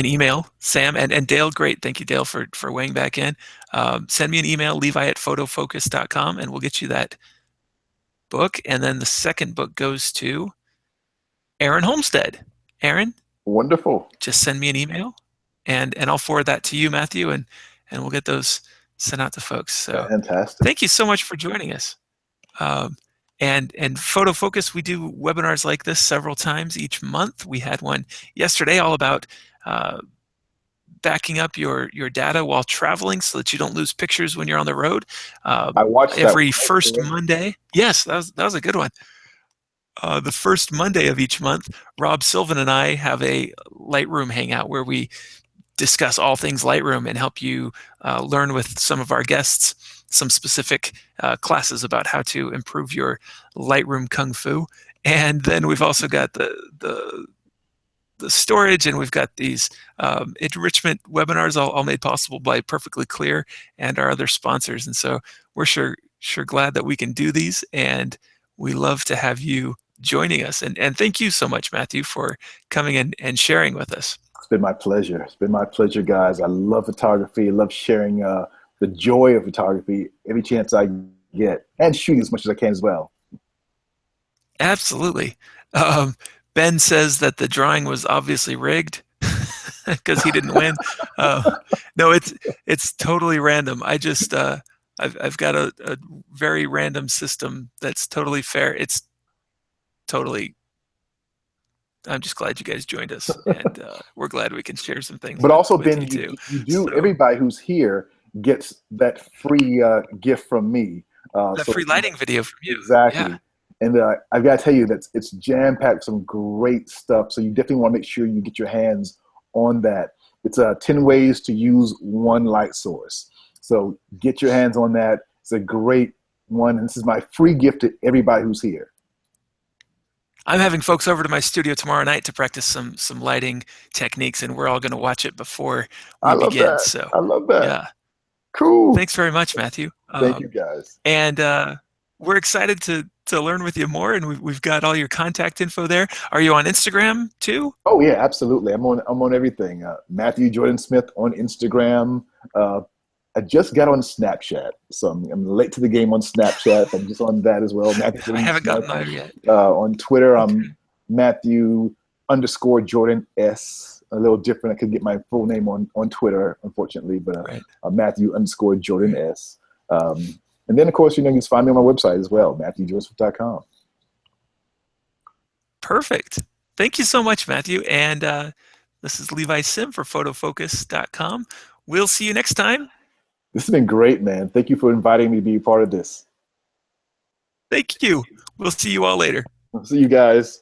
email, Sam, and Dale. Great, thank you, Dale, for weighing back in. Send me an email, levi@photofocus.com, and we'll get you that book. And then the second book goes to Aaron Homestead. Aaron, Wonderful. just send me an email, and I'll forward that to you, Matthew, and we'll get those sent out to folks. So Fantastic. thank you so much for joining us. Um, and Photo Focus, we do webinars like this several times each month. We had one yesterday all about backing up your data while traveling so that you don't lose pictures when you're on the road. I watched that Every one. first Excellent. Monday, yes, that was a good one. The first Monday of each month, Rob Sylvan and I have a Lightroom hangout where we discuss all things Lightroom and help you learn with some of our guests some specific classes about how to improve your Lightroom kung fu. And then we've also got the storage, and we've got these enrichment webinars, all made possible by Perfectly Clear and our other sponsors. And so we're sure glad that we can do these, and we love to have you joining us. And thank you so much, Matthew, for coming in and sharing with us. It's been my pleasure. It's been my pleasure, guys. I love photography. I love sharing the joy of photography every chance I get, and shooting as much as I can as well. Absolutely. Um, Ben says that the drawing was obviously rigged because he didn't win. Uh, no, it's totally random. I've got a very random system that's totally fair. It's totally. I'm just glad you guys joined us, and we're glad we can share some things But also, with Ben, you too. you do, So everybody who's here gets that free gift from me. that So free lighting video from you, yeah. exactly. And I've got to tell you that it's jam packed some great stuff. So you definitely want to make sure you get your hands on that. It's 10 ways to use one light source. So get your hands on that. It's a great one. And this is my free gift to everybody who's here. I'm having folks over to my studio tomorrow night to practice some lighting techniques, and we're all going to watch it before I we love begin. that. So, I love that. yeah, Cool. thanks very much, Matthew. Thank you, guys. And we're excited to learn with you more, and we've got all your contact info there. Are you on Instagram too? Oh yeah, absolutely. I'm on everything. Matthew Jordan Smith on Instagram. I just got on Snapchat, so I'm late to the game on Snapchat. I'm just on that as well. Matthew I Jordan haven't Smith. gotten there yet. On Twitter, Okay, I'm Matthew underscore Jordan S. A little different. I could get my full name on Twitter, unfortunately, but right. Matthew underscore Jordan S. And then, of course, you can find me on my website as well, MatthewJoseph.com. Perfect. Thank you so much, Matthew. And this is Levi Sim for photofocus.com. We'll see you next time. This has been great, man. Thank you for inviting me to be a part of this. Thank you. We'll see you all later. See you guys.